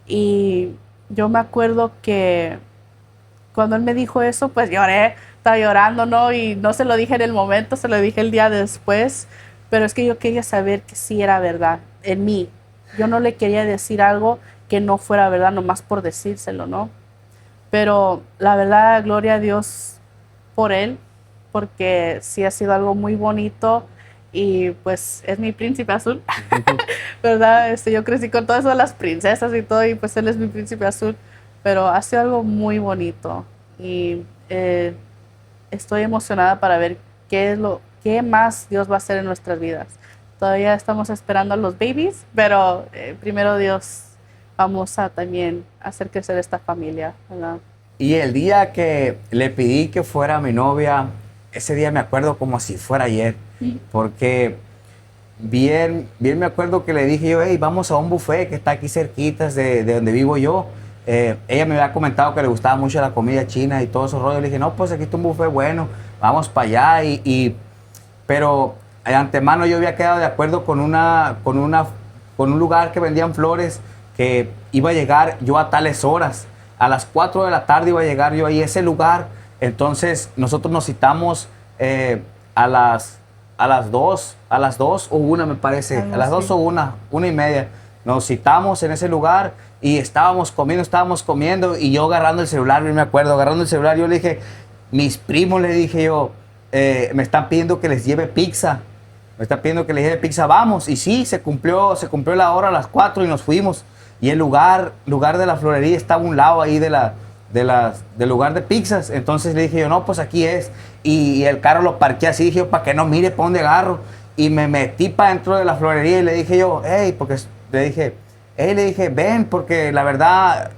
Y yo me acuerdo que cuando él me dijo eso, pues lloré, estaba llorando, ¿no? Y no se lo dije en el momento, se lo dije el día después, pero es que yo quería saber que sí era verdad en mí. Yo no le quería decir algo que no fuera verdad, nomás por decírselo, ¿no? Pero la verdad, gloria a Dios por él, porque sí ha sido algo muy bonito y pues es mi príncipe azul, ¿verdad? Yo crecí con todo eso de las princesas y todo y pues él es mi príncipe azul, pero ha sido algo muy bonito y estoy emocionada para ver qué más Dios va a hacer en nuestras vidas. Todavía estamos esperando a los babies, pero primero Dios vamos a también hacer crecer esta familia, ¿verdad? Y el día que le pedí que fuera mi novia, ese día me acuerdo como si fuera ayer, porque bien me acuerdo que le dije yo, hey, vamos a un buffet que está aquí cerquitas de donde vivo yo. Ella me había comentado que le gustaba mucho la comida china y todo esos rollos. Le dije, no, pues aquí está un buffet bueno, vamos para allá. Pero de antemano yo había quedado de acuerdo con un lugar que vendían flores que iba a llegar yo a tales horas. A las 4 de la tarde iba a llegar yo ahí a ese lugar. Entonces nosotros nos citamos a las 2, a las 2 o 1 me parece, Algo a las 2 así. o 1 y media. Nos citamos en ese lugar y estábamos comiendo y yo agarrando el celular, yo me acuerdo, agarrando el celular, yo le dije, mis primos le dije yo, me están pidiendo que les lleve pizza. Me está pidiendo que le lleve pizza, vamos. Y sí, se cumplió la hora a las 4 y nos fuimos. Y el lugar de la florería estaba a un lado ahí del lugar de pizzas. Entonces le dije yo, no, pues aquí es. Y el carro lo parqué así, dije yo, para que no mire para dónde agarro. Y me metí para dentro de la florería y le dije yo, hey, le dije, ven, porque la verdad,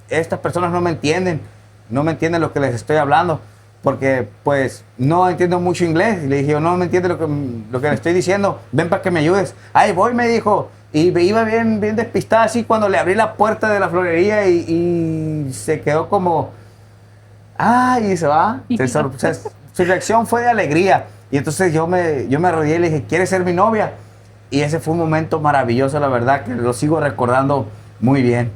estas personas no me entienden lo que les estoy hablando, porque pues no entiendo mucho inglés. Y le dije, yo no me entiende lo que le estoy diciendo, ven para que me ayudes. Ahí voy, me dijo, y me iba bien despistada así cuando le abrí la puerta de la florería y se quedó como, y se va. Su reacción fue de alegría. Y entonces yo me arrodillé y le dije, ¿quieres ser mi novia? Y ese fue un momento maravilloso, la verdad, que lo sigo recordando muy bien.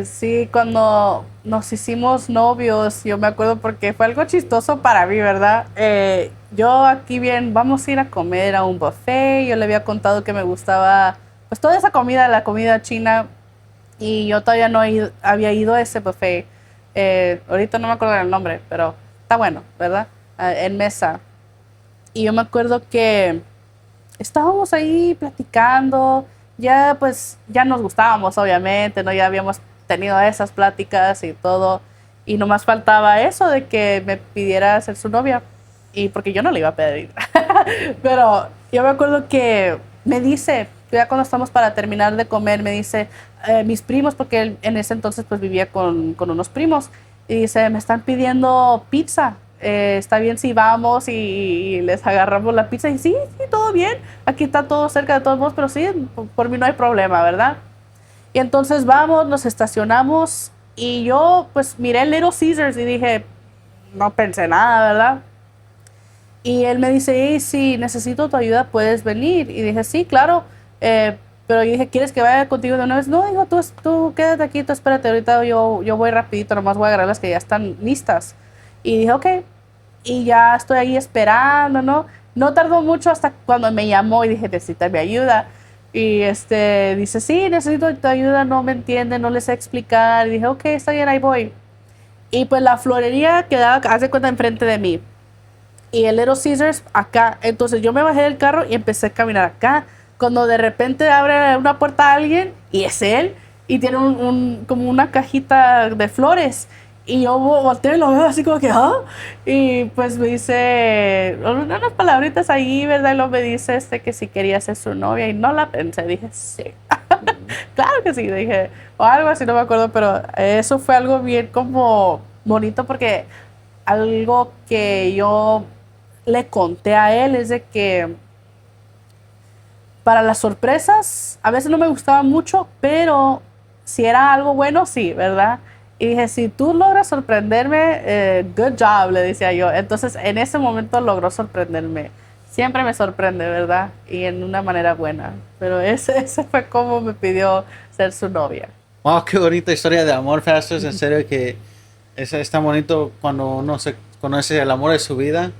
Sí, cuando nos hicimos novios, yo me acuerdo porque fue algo chistoso para mí, ¿verdad? Yo aquí bien, vamos a ir a comer a un buffet, yo le había contado que me gustaba pues toda esa comida, la comida china, y yo todavía no había ido a ese buffet. Ahorita no me acuerdo del nombre, pero está bueno, ¿verdad? En mesa. Y yo me acuerdo que estábamos ahí platicando, ya pues ya nos gustábamos obviamente, ¿no? Ya habíamos tenido esas pláticas y todo, y nomás faltaba eso de que me pidiera ser su novia, y porque yo no le iba a pedir. Pero yo me acuerdo que me dice, ya cuando estamos para terminar de comer, me dice, mis primos, porque él en ese entonces pues vivía con unos primos, y dice, me están pidiendo pizza. Está bien si vamos y les agarramos la pizza y sí, sí, todo bien, aquí está todo cerca de todos modos, pero sí, por mí no hay problema, ¿verdad? Y entonces vamos, nos estacionamos y yo pues miré Little Caesars y dije, no pensé nada, ¿verdad? Y él me dice, hey, si necesito tu ayuda, puedes venir. Y dije, sí, claro. Pero yo dije, ¿quieres que vaya contigo de una vez? No, digo, tú quédate aquí, tú espérate, ahorita yo voy rapidito, nomás voy a agarrar las que ya están listas. Y dije, ok. Y ya estoy ahí esperando, ¿no? No tardó mucho hasta cuando me llamó y dije, necesita mi ayuda. Y dice, sí, necesito tu ayuda, no me entiende, no les sé explicar. Y dije, ok, está bien, ahí voy. Y pues la florería quedaba, haz de cuenta, enfrente de mí. Y el Little Caesars acá. Entonces yo me bajé del carro y empecé a caminar acá. Cuando de repente abre una puerta a alguien y es él y tiene como una cajita de flores. Y yo volteo y lo veo así como que, ¿ah? Y pues me dice unas palabritas ahí, ¿verdad? Y luego me dice que si quería ser su novia y no la pensé. Dije, sí. Claro que sí, dije, o algo así, no me acuerdo, pero eso fue algo bien como bonito porque algo que yo le conté a él es de que para las sorpresas a veces no me gustaba mucho, pero si era algo bueno, sí, ¿verdad? Y dije, si tú logras sorprenderme, good job, le decía yo. Entonces, en ese momento logró sorprenderme. Siempre me sorprende, ¿verdad? Y en una manera buena. Pero ese fue como me pidió ser su novia. Wow, qué bonita historia de amor, Pastors. En serio que es tan bonito cuando uno se conoce el amor de su vida.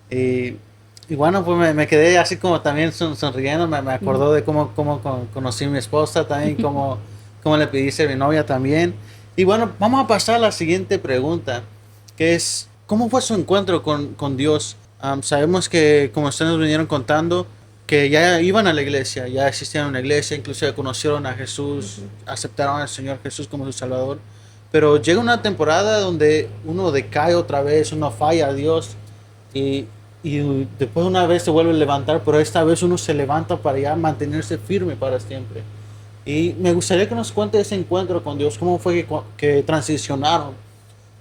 Y, y bueno, pues me quedé así como también sonriendo. Me acordó de cómo conocí a mi esposa también, cómo le pedí ser mi novia también. Y bueno, vamos a pasar a la siguiente pregunta, que es, ¿cómo fue su encuentro con Dios? Sabemos que, como ustedes nos vinieron contando, que ya iban a la iglesia, ya existían una iglesia, inclusive conocieron a Jesús, aceptaron al Señor Jesús como su Salvador. Pero llega una temporada donde uno decae otra vez, uno falla a Dios y, y después una vez se vuelve a levantar, pero esta vez uno se levanta para ya mantenerse firme para siempre. Y me gustaría que nos cuente ese encuentro con Dios, cómo fue que transicionaron,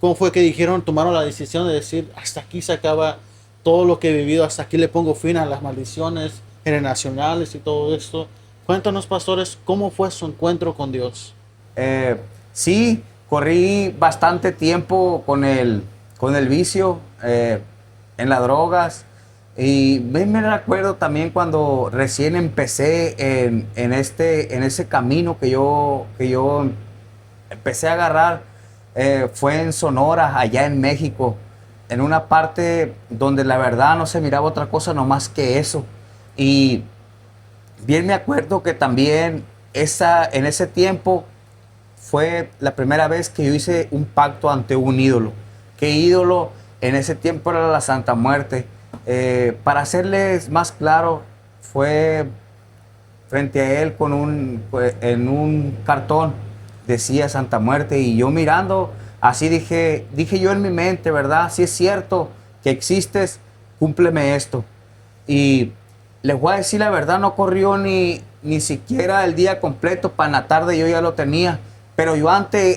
cómo fue que dijeron, tomaron la decisión de decir, hasta aquí se acaba todo lo que he vivido, hasta aquí le pongo fin a las maldiciones generacionales y todo esto. Cuéntanos, pastores, cómo fue su encuentro con Dios. Sí, corrí bastante tiempo con el vicio en las drogas. Y me recuerdo también cuando recién empecé en ese camino que yo empecé a agarrar, fue en Sonora, allá en México, en una parte donde la verdad no se miraba otra cosa nomás que eso. Y bien me acuerdo que también en ese tiempo fue la primera vez que yo hice un pacto ante un ídolo. ¿Qué ídolo? En ese tiempo era la Santa Muerte. Para hacerles más claro, fue frente a él en un cartón, decía Santa Muerte, y yo mirando, así dije yo en mi mente, ¿verdad? Si es cierto que existes, cúmpleme esto. Y les voy a decir la verdad, no corrió ni siquiera el día completo, para la tarde yo ya lo tenía, pero yo ante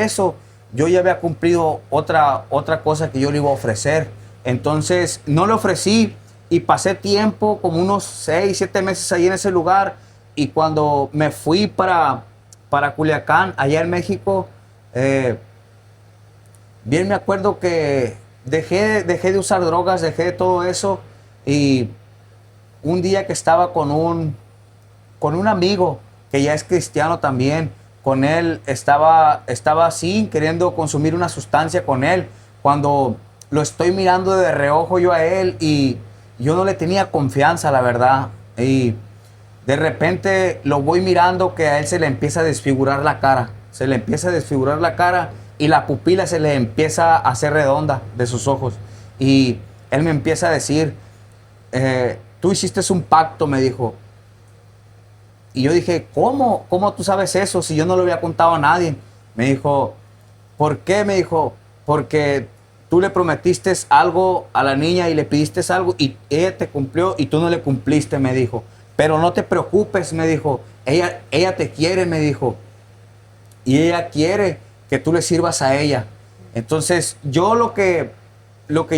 eso, yo ya había cumplido otra cosa que yo le iba a ofrecer. Entonces no le ofrecí y pasé tiempo, como unos 6, 7 meses ahí en ese lugar, y cuando me fui para Culiacán, allá en México, bien me acuerdo que dejé de usar drogas, dejé de todo eso, y un día que estaba con un amigo que ya es cristiano también, con él estaba así, queriendo consumir una sustancia con él, cuando lo estoy mirando de reojo yo a él, y yo no le tenía confianza, la verdad, y de repente lo voy mirando que a él se le empieza a desfigurar la cara, y la pupila se le empieza a hacer redonda de sus ojos, y él me empieza a decir, tú hiciste un pacto, me dijo. Y yo dije, ¿cómo tú sabes eso si yo no lo había contado a nadie? Me dijo, ¿por qué? Me dijo, porque tú le prometiste algo a la niña y le pidiste algo y ella te cumplió y tú no le cumpliste, me dijo. Pero no te preocupes, me dijo, ella te quiere, me dijo. Y ella quiere que tú le sirvas a ella. Entonces yo lo que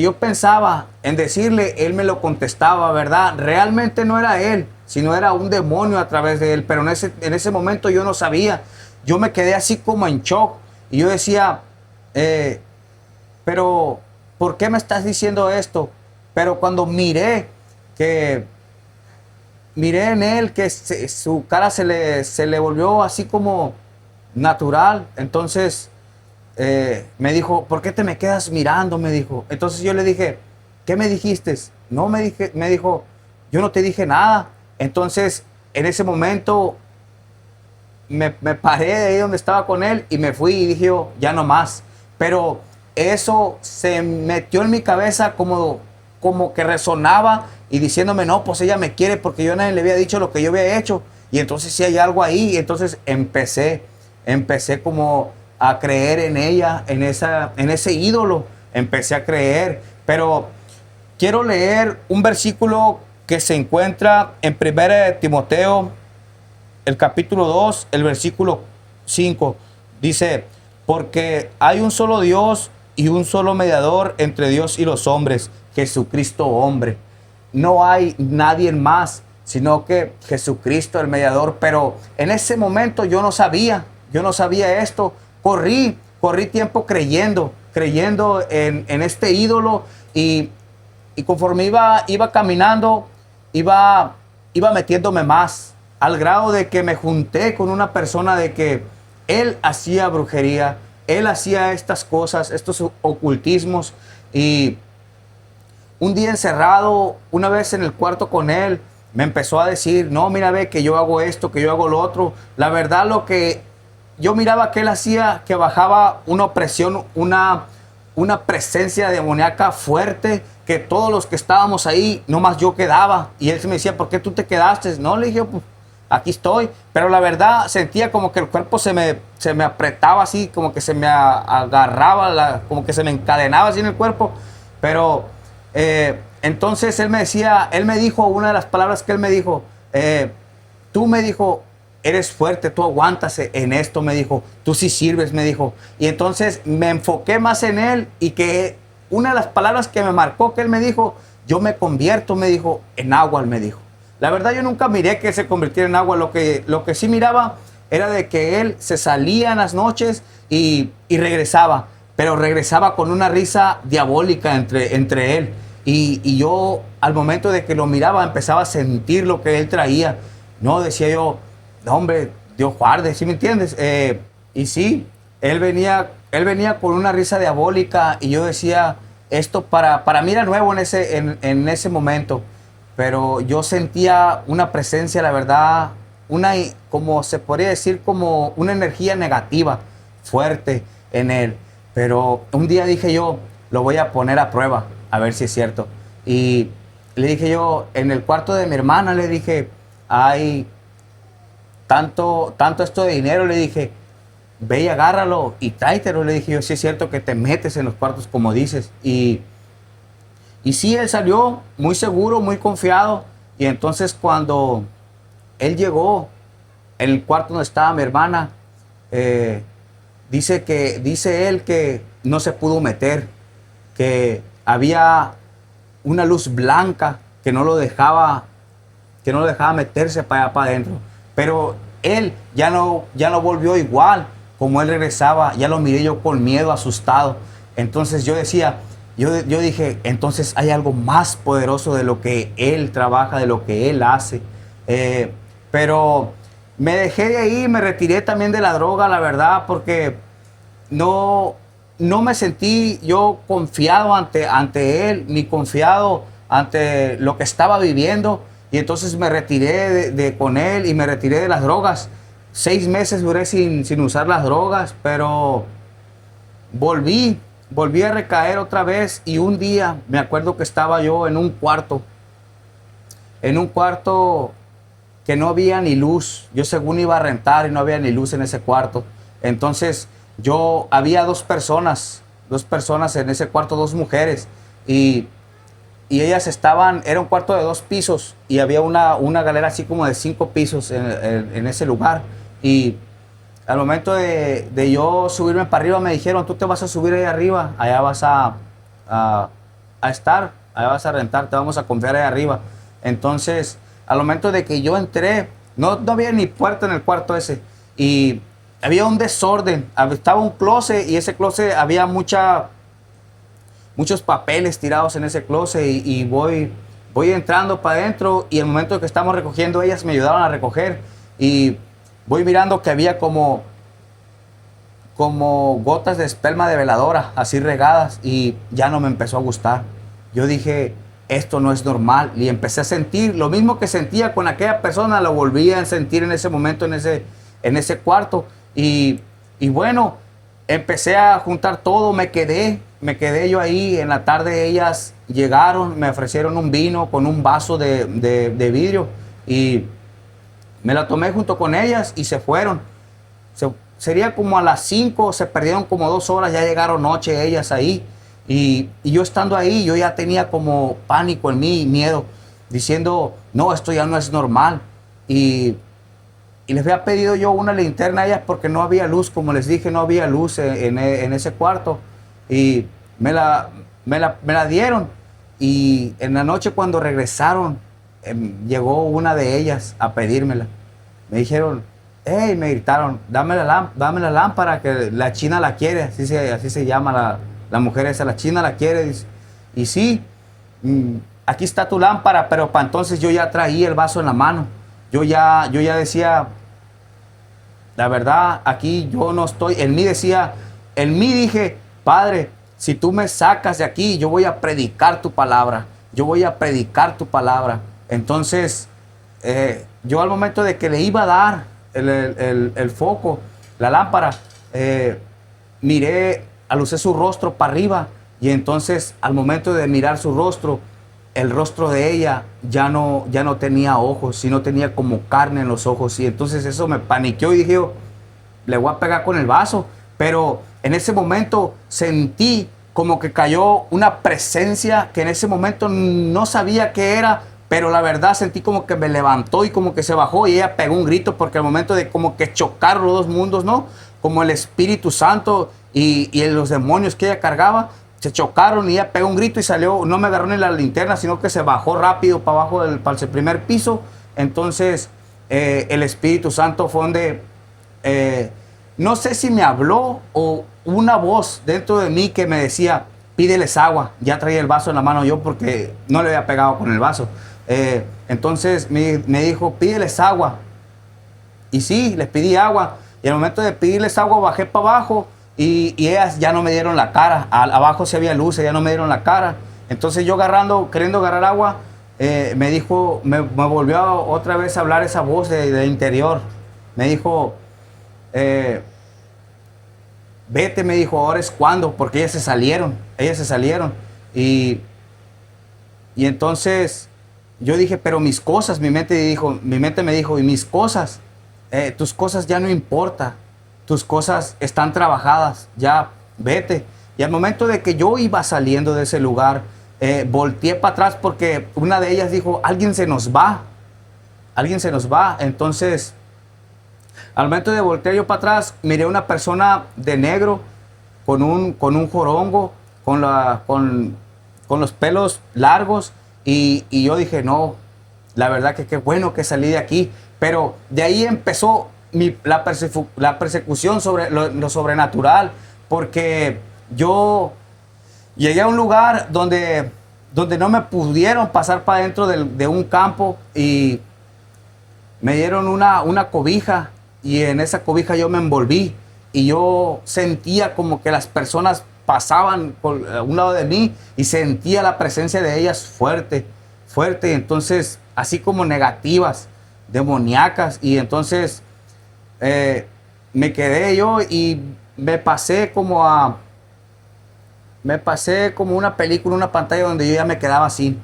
yo pensaba en decirle, él me lo contestaba, ¿verdad? Realmente no era él, sino era un demonio a través de él. Pero en ese momento yo no sabía. Yo me quedé así como en shock. Y yo decía, pero ¿por qué me estás diciendo esto? Pero cuando miré en él que su cara se le volvió así como natural, entonces me dijo, ¿por qué te me quedas mirando? Me dijo. Entonces yo le dije, ¿qué me dijiste? No, me dijo, yo no te dije nada. Entonces en ese momento me paré de ahí donde estaba con él y me fui y dije yo, ya no más. Pero eso se metió en mi cabeza como que resonaba y diciéndome, no, pues ella me quiere porque yo a nadie le había dicho lo que yo había hecho. Y entonces sí hay algo ahí. Y entonces empecé como a creer en ella, en ese ídolo. Empecé a creer. Pero quiero leer un versículo que se encuentra en 1 Timoteo, el capítulo 2, el versículo 5. Dice, porque hay un solo Dios y un solo mediador entre Dios y los hombres, Jesucristo hombre. No hay nadie más, sino que Jesucristo el mediador. Pero en ese momento yo no sabía esto. Corrí tiempo creyendo en este ídolo, y conforme iba caminando, iba metiéndome más, al grado de que me junté con una persona de que él hacía brujería, él hacía estas cosas, estos ocultismos. Y un día encerrado, una vez en el cuarto con él, me empezó a decir, no, mira, ve que yo hago esto, que yo hago lo otro. La verdad, lo que yo miraba que él hacía, que bajaba una opresión, una presencia demoníaca fuerte, que todos los que estábamos ahí, nomás yo quedaba. Y él se me decía, ¿por qué tú te quedaste? No, le dije, pues aquí estoy. Pero la verdad, sentía como que el cuerpo se me apretaba así, como que se me agarraba, como que se me encadenaba así en el cuerpo. Pero entonces él me decía, él me dijo, una de las palabras que él me dijo, tú, me dijo, eres fuerte, tú aguantas en esto, me dijo, tú sí sirves, me dijo. Y entonces me enfoqué más en él, y que una de las palabras que me marcó que él me dijo, yo me convierto, me dijo, en agua, me dijo. La verdad, yo nunca miré que él se convirtiera en agua. Lo que sí miraba era de que él se salía en las noches y regresaba, pero regresaba con una risa diabólica entre él. Y yo, al momento de que lo miraba, empezaba a sentir lo que él traía. No, decía yo, no, hombre, Dios guarde, ¿sí me entiendes? Y sí, él venía con una risa diabólica, y yo decía, esto para mí era nuevo en ese momento, pero yo sentía una presencia, la verdad, como se podría decir, como una energía negativa fuerte en él. Pero un día dije yo, lo voy a poner a prueba, a ver si es cierto. Y le dije yo, en el cuarto de mi hermana, le dije, hay tanto esto de dinero, le dije, ve y agárralo y tráetelo. Le dije yo, sí es cierto que te metes en los cuartos como dices. Y sí, él salió muy seguro, muy confiado. Y entonces cuando él llegó en el cuarto donde estaba mi hermana, dice él que no se pudo meter, que había una luz blanca que no lo dejaba meterse para allá para adentro. Pero él ya no volvió igual como él regresaba. Ya lo miré yo con miedo, asustado. Entonces yo decía, yo dije, entonces hay algo más poderoso de lo que él trabaja, de lo que él hace. Pero me dejé de ahí, me retiré también de la droga, la verdad, porque no me sentí yo confiado ante él, ni confiado ante lo que estaba viviendo. Y entonces me retiré con él, y me retiré de las drogas. 6 meses duré sin usar las drogas, pero volví a recaer otra vez. Y un día me acuerdo que estaba yo en un cuarto que no había ni luz. Yo según iba a rentar y no había ni luz en ese cuarto. Entonces había dos personas en ese cuarto, 2 mujeres, y ellas era un cuarto de 2 pisos, y había una galera así como de 5 pisos en ese lugar. Y al momento de yo subirme para arriba, me dijeron, tú te vas a subir ahí arriba, allá vas a estar, allá vas a rentar, te vamos a confiar ahí arriba. Entonces, al momento de que yo entré, no había ni puerta en el cuarto ese, y había un desorden. Estaba un closet, y ese closet había muchos papeles tirados en ese closet, y voy entrando para adentro, y el momento que estamos recogiendo, ellas me ayudaron a recoger, y voy mirando que había como gotas de esperma de veladora así regadas, y ya no me empezó a gustar. Yo dije, esto no es normal, y empecé a sentir lo mismo que sentía con aquella persona, lo volví a sentir en ese momento, en ese cuarto. Y bueno, empecé a juntar todo, me quedé yo ahí. En la tarde ellas llegaron, me ofrecieron un vino con un vaso de vidrio, y me la tomé junto con ellas, y se fueron. Sería como a las 5, se perdieron como 2 horas, ya llegaron noche ellas ahí. Y yo estando ahí, yo ya tenía como pánico en mí, miedo, diciendo, no, esto ya no es normal. Y les había pedido yo una linterna a ellas porque no había luz, como les dije, no había luz en ese cuarto. Y me la dieron. Y en la noche cuando regresaron, llegó una de ellas a pedírmela. Me dijeron, hey, me gritaron, dame la lámpara, que la china la quiere, así se llama la mujer esa, la china la quiere. Dice. Y sí, aquí está tu lámpara, pero para entonces yo ya traía el vaso en la mano. Yo ya decía, la verdad, aquí yo no estoy. En mí dije, Padre, si tú me sacas de aquí, yo voy a predicar tu palabra. Yo voy a predicar tu palabra. Entonces, yo al momento de que le iba a dar el foco, la lámpara, miré, alucé su rostro para arriba. Y entonces, al momento de mirar su rostro, el rostro de ella ya no tenía ojos, sino tenía como carne en los ojos. Y entonces eso me paniqueó y dije, yo, le voy a pegar con el vaso. Pero en ese momento sentí como que cayó una presencia que en ese momento no sabía qué era, pero la verdad sentí como que me levantó y como que se bajó y ella pegó un grito porque al momento de como que chocar los dos mundos, ¿no? Como el Espíritu Santo y los demonios que ella cargaba, se chocaron y ella pegó un grito y salió, no me agarró ni la linterna, sino que se bajó rápido para abajo para el primer piso. Entonces el Espíritu Santo fue donde, no sé si me habló o una voz dentro de mí que me decía, pídeles agua. Ya traía el vaso en la mano yo porque no le había pegado con el vaso. Entonces me dijo, pídeles agua. Y sí, les pedí agua. Y al momento de pedirles agua bajé para abajo. Y ellas ya no me dieron la cara. Abajo sí había luces, ya no me dieron la cara. Entonces yo queriendo agarrar agua, me dijo, me volvió otra vez a hablar esa voz de interior. Me dijo, vete, me dijo, ahora es cuando, porque ellas se salieron. Y entonces yo dije, pero mis cosas, mi mente me dijo, y mis cosas, tus cosas ya no importa. Tus cosas están trabajadas, ya vete. Y al momento de que yo iba saliendo de ese lugar, volteé para atrás porque una de ellas dijo, alguien se nos va. Entonces, al momento de voltear yo para atrás, miré una persona de negro con un jorongo, con los pelos largos. Y yo dije, no, la verdad que qué bueno que salí de aquí. Pero de ahí empezó la persecución sobre lo sobrenatural, porque yo llegué a un lugar donde no me pudieron pasar para dentro de un campo y me dieron una cobija y en esa cobija yo me envolví y yo sentía como que las personas pasaban a un lado de mí y sentía la presencia de ellas fuerte, entonces así como negativas, demoníacas, y entonces me quedé yo y me pasé como una película, una pantalla donde yo ya me quedaba así,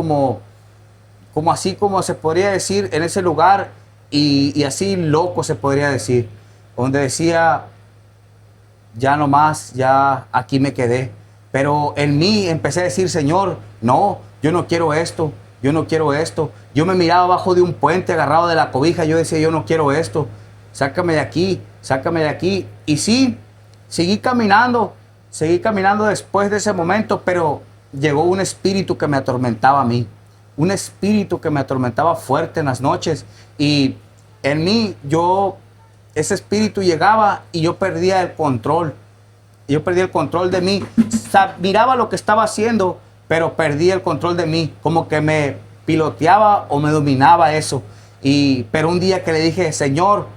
como se podría decir en ese lugar y así loco se podría decir, donde decía, ya no más, ya aquí me quedé. Pero en mí empecé a decir, Señor, no, yo no quiero esto. Yo me miraba abajo de un puente agarrado de la cobija, yo decía, yo no quiero esto, sácame de aquí. Y sí, seguí caminando después de ese momento, pero llegó un espíritu que me atormentaba a mí, un espíritu que me atormentaba fuerte en las noches, y en mí ese espíritu llegaba y yo perdía el control de mí. Miraba lo que estaba haciendo, pero perdí el control de mí, como que me piloteaba o me dominaba eso. Pero un día que le dije, Señor,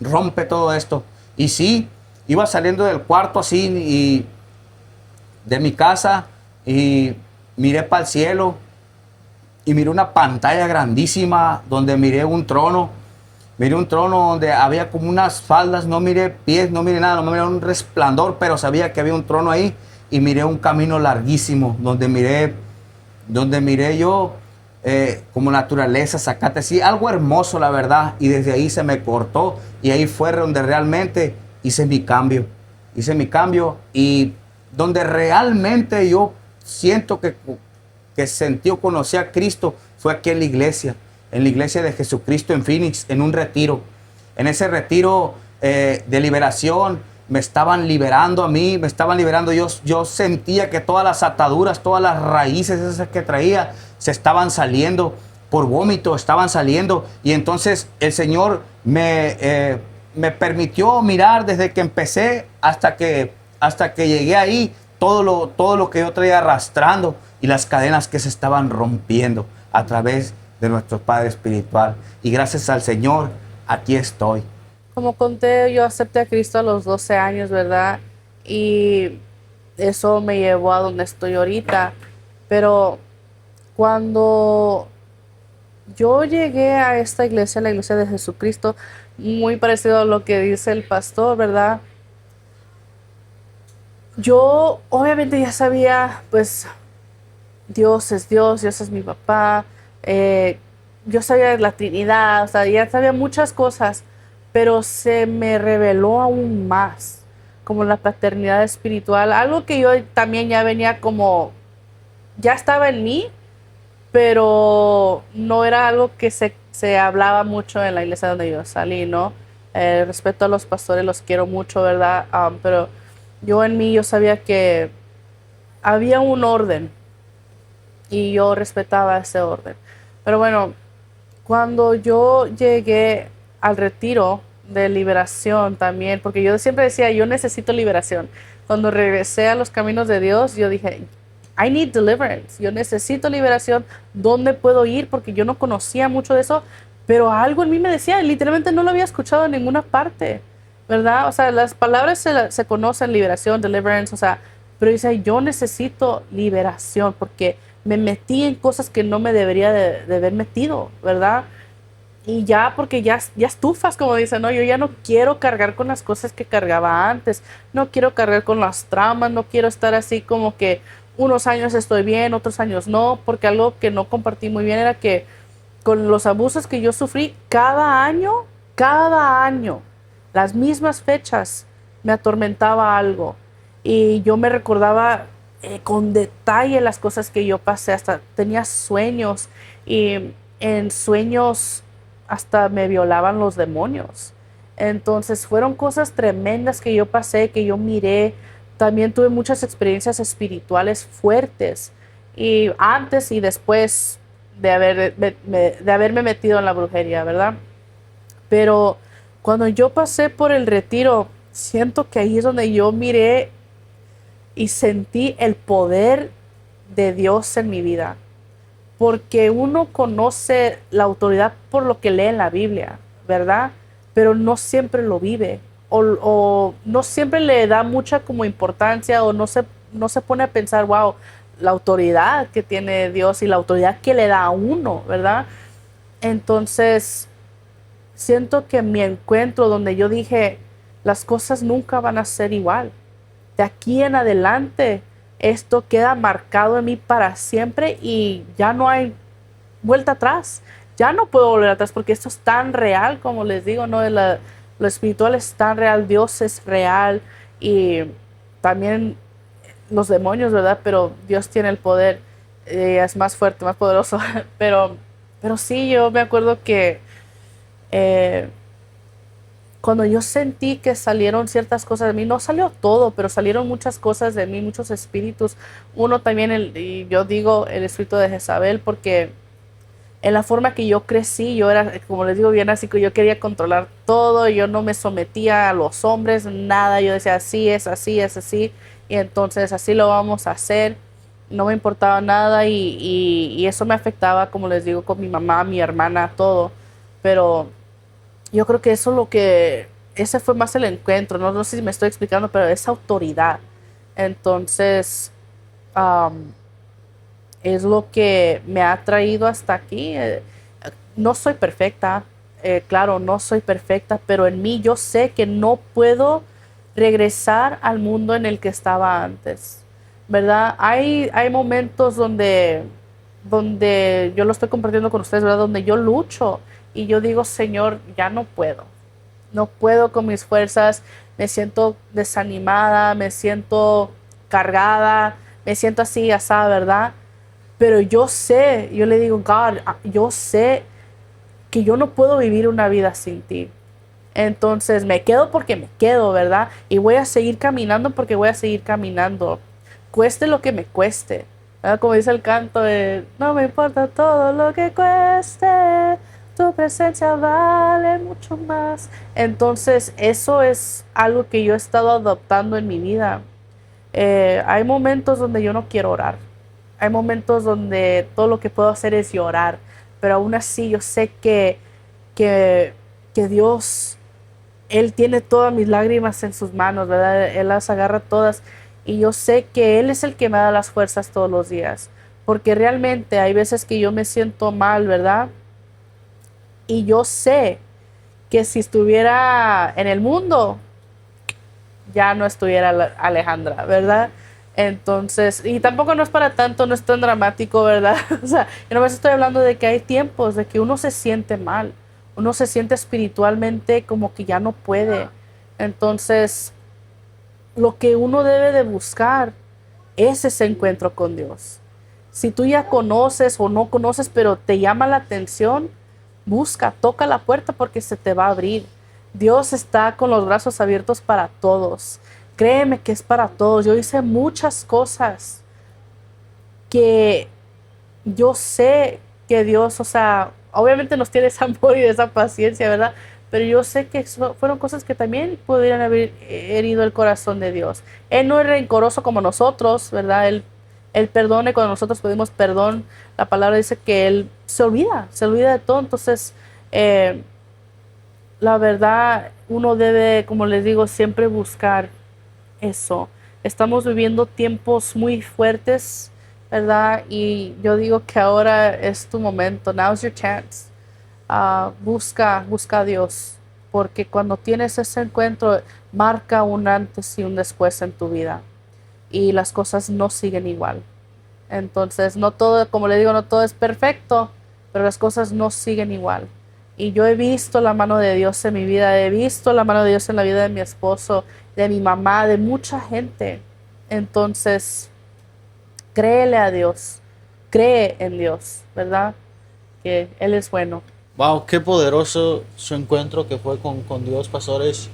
rompe todo esto. Y sí, iba saliendo del cuarto así y de mi casa y miré para el cielo y miré una pantalla grandísima donde miré un trono donde había como unas faldas, no miré pies, no miré nada, no miré un resplandor, pero sabía que había un trono ahí. Y miré un camino larguísimo donde miré yo como naturaleza, zacate, sí, algo hermoso la verdad. Y desde ahí se me cortó y ahí fue donde realmente hice mi cambio y donde realmente yo siento que sentí o conocí a Cristo fue aquí en la iglesia de Jesucristo en Phoenix, en un retiro. En ese retiro de liberación, me estaban liberando a mí, yo sentía que todas las ataduras, todas las raíces esas que traía, se estaban saliendo, por vómito estaban saliendo, y entonces el Señor me permitió mirar desde que empecé hasta que llegué ahí, todo lo que yo traía arrastrando, y las cadenas que se estaban rompiendo a través de nuestro Padre Espiritual. Y gracias al Señor, aquí estoy. Como conté, yo acepté a Cristo a los 12 años, ¿verdad? Y eso me llevó a donde estoy ahorita. Pero cuando yo llegué a esta iglesia, la iglesia de Jesucristo, muy parecido a lo que dice el pastor, ¿verdad? Yo obviamente ya sabía, pues, Dios, Dios es mi papá, yo sabía la Trinidad, o sea, ya sabía muchas cosas, pero se me reveló aún más, como la paternidad espiritual, algo que yo también ya venía como, ya estaba en mí, pero no era algo que se hablaba mucho en la iglesia donde yo salí, ¿no? Respeto a los pastores, los quiero mucho, ¿verdad? Pero yo en mí yo sabía que había un orden y yo respetaba ese orden. Pero bueno, cuando yo llegué al retiro de liberación también, porque yo siempre decía, yo necesito liberación. Cuando regresé a los caminos de Dios, yo dije, I need deliverance, yo necesito liberación. ¿Dónde puedo ir? Porque yo no conocía mucho de eso, pero algo en mí me decía, literalmente no lo había escuchado en ninguna parte, ¿verdad? O sea, las palabras se conocen, liberación, deliverance, o sea, pero dice, yo necesito liberación porque me metí en cosas que no me debería de haber metido, ¿verdad? Y ya, porque ya estufas, como dicen, ¿no? Yo ya no quiero cargar con las cosas que cargaba antes, no quiero cargar con las tramas, no quiero estar así como que unos años estoy bien, otros años no, porque algo que no compartí muy bien era que con los abusos que yo sufrí, cada año, las mismas fechas, me atormentaba algo. Y yo me recordaba con detalle las cosas que yo pasé, hasta tenía sueños y en sueños hasta me violaban los demonios. Entonces fueron cosas tremendas que yo pasé, que yo miré. También tuve muchas experiencias espirituales fuertes y antes y después de haberme metido en la brujería, ¿verdad? Pero cuando yo pasé por el retiro, siento que ahí es donde yo miré y sentí el poder de Dios en mi vida. Porque uno conoce la autoridad por lo que lee en la Biblia, ¿verdad? Pero no siempre lo vive. O no siempre le da mucha como importancia o no se pone a pensar, wow, la autoridad que tiene Dios y la autoridad que le da a uno, ¿verdad? Entonces, siento que mi encuentro donde yo dije, las cosas nunca van a ser igual. De aquí en adelante, esto queda marcado en mí para siempre y ya no hay vuelta atrás. Ya no puedo volver atrás porque esto es tan real, como les digo, ¿no? Lo espiritual es tan real, Dios es real y también los demonios, ¿verdad? Pero Dios tiene el poder, es más fuerte, más poderoso. pero, pero sí, yo me acuerdo que eh, cuando yo sentí que salieron ciertas cosas de mí, no salió todo, pero salieron muchas cosas de mí, muchos espíritus. Uno también, y yo digo el espíritu de Jezabel, porque en la forma que yo crecí, yo era, como les digo, bien así que yo quería controlar todo, yo no me sometía a los hombres, nada, yo decía así es, así es, así, y entonces así lo vamos a hacer, no me importaba nada y eso me afectaba, como les digo, con mi mamá, mi hermana, todo, pero yo creo que eso es lo que, ese fue más el encuentro, no sé si me estoy explicando, pero esa autoridad, entonces es lo que me ha traído hasta aquí. No soy perfecta, claro, no soy perfecta, pero en mí yo sé que no puedo regresar al mundo en el que estaba antes, ¿verdad? Hay momentos donde yo lo estoy compartiendo con ustedes, ¿verdad? Donde yo lucho y yo digo, Señor, ya no puedo. No puedo con mis fuerzas, me siento desanimada, me siento cargada, me siento así, asada, ¿verdad? Pero yo sé, yo le digo, God, yo sé que yo no puedo vivir una vida sin ti. Entonces me quedo porque me quedo, ¿verdad? Y voy a seguir caminando porque voy a seguir caminando. Cueste lo que me cueste, ¿verdad? Como dice el canto de, no me importa todo lo que cueste, tu presencia vale mucho más. Entonces eso es algo que yo he estado adoptando en mi vida. Hay momentos donde yo no quiero orar. Hay momentos donde todo lo que puedo hacer es llorar, pero aún así yo sé que, que Dios Él tiene todas mis lágrimas en sus manos, ¿verdad? Él las agarra todas. Y yo sé que Él es el que me da las fuerzas todos los días. Porque realmente hay veces que yo me siento mal, ¿verdad? Y yo sé que si estuviera en el mundo, ya no estuviera Alejandra, ¿verdad? Entonces, y tampoco no es para tanto, no es tan dramático, ¿verdad? O sea, yo nomás estoy hablando de que hay tiempos de que uno se siente mal, uno se siente espiritualmente como que ya no puede. Entonces, lo que uno debe de buscar es ese encuentro con Dios. Si tú ya conoces o no conoces, pero te llama la atención, busca, toca la puerta porque se te va a abrir. Dios está con los brazos abiertos para todos. Créeme que es para todos. Yo hice muchas cosas que yo sé que Dios, o sea, obviamente nos tiene ese amor y esa paciencia, ¿verdad? Pero yo sé que fueron cosas que también pudieran haber herido el corazón de Dios. Él no es rencoroso como nosotros, ¿verdad? Él perdona y cuando nosotros pedimos perdón, la palabra dice que Él se olvida de todo. Entonces, la verdad, uno debe, como les digo, siempre buscar eso. Estamos viviendo tiempos muy fuertes, ¿verdad? Y yo digo que ahora es tu momento. Now's your chance. Busca a Dios, porque cuando tienes ese encuentro, marca un antes y un después en tu vida. Y las cosas no siguen igual. Entonces, no todo, como le digo, no todo es perfecto, pero las cosas no siguen igual. Y yo he visto la mano de Dios en mi vida, he visto la mano de Dios en la vida de mi esposo, de mi mamá, de mucha gente. Entonces, créele a Dios, cree en Dios, ¿verdad? Que Él es bueno. Wow, qué poderoso su encuentro que fue con Dios, pastores.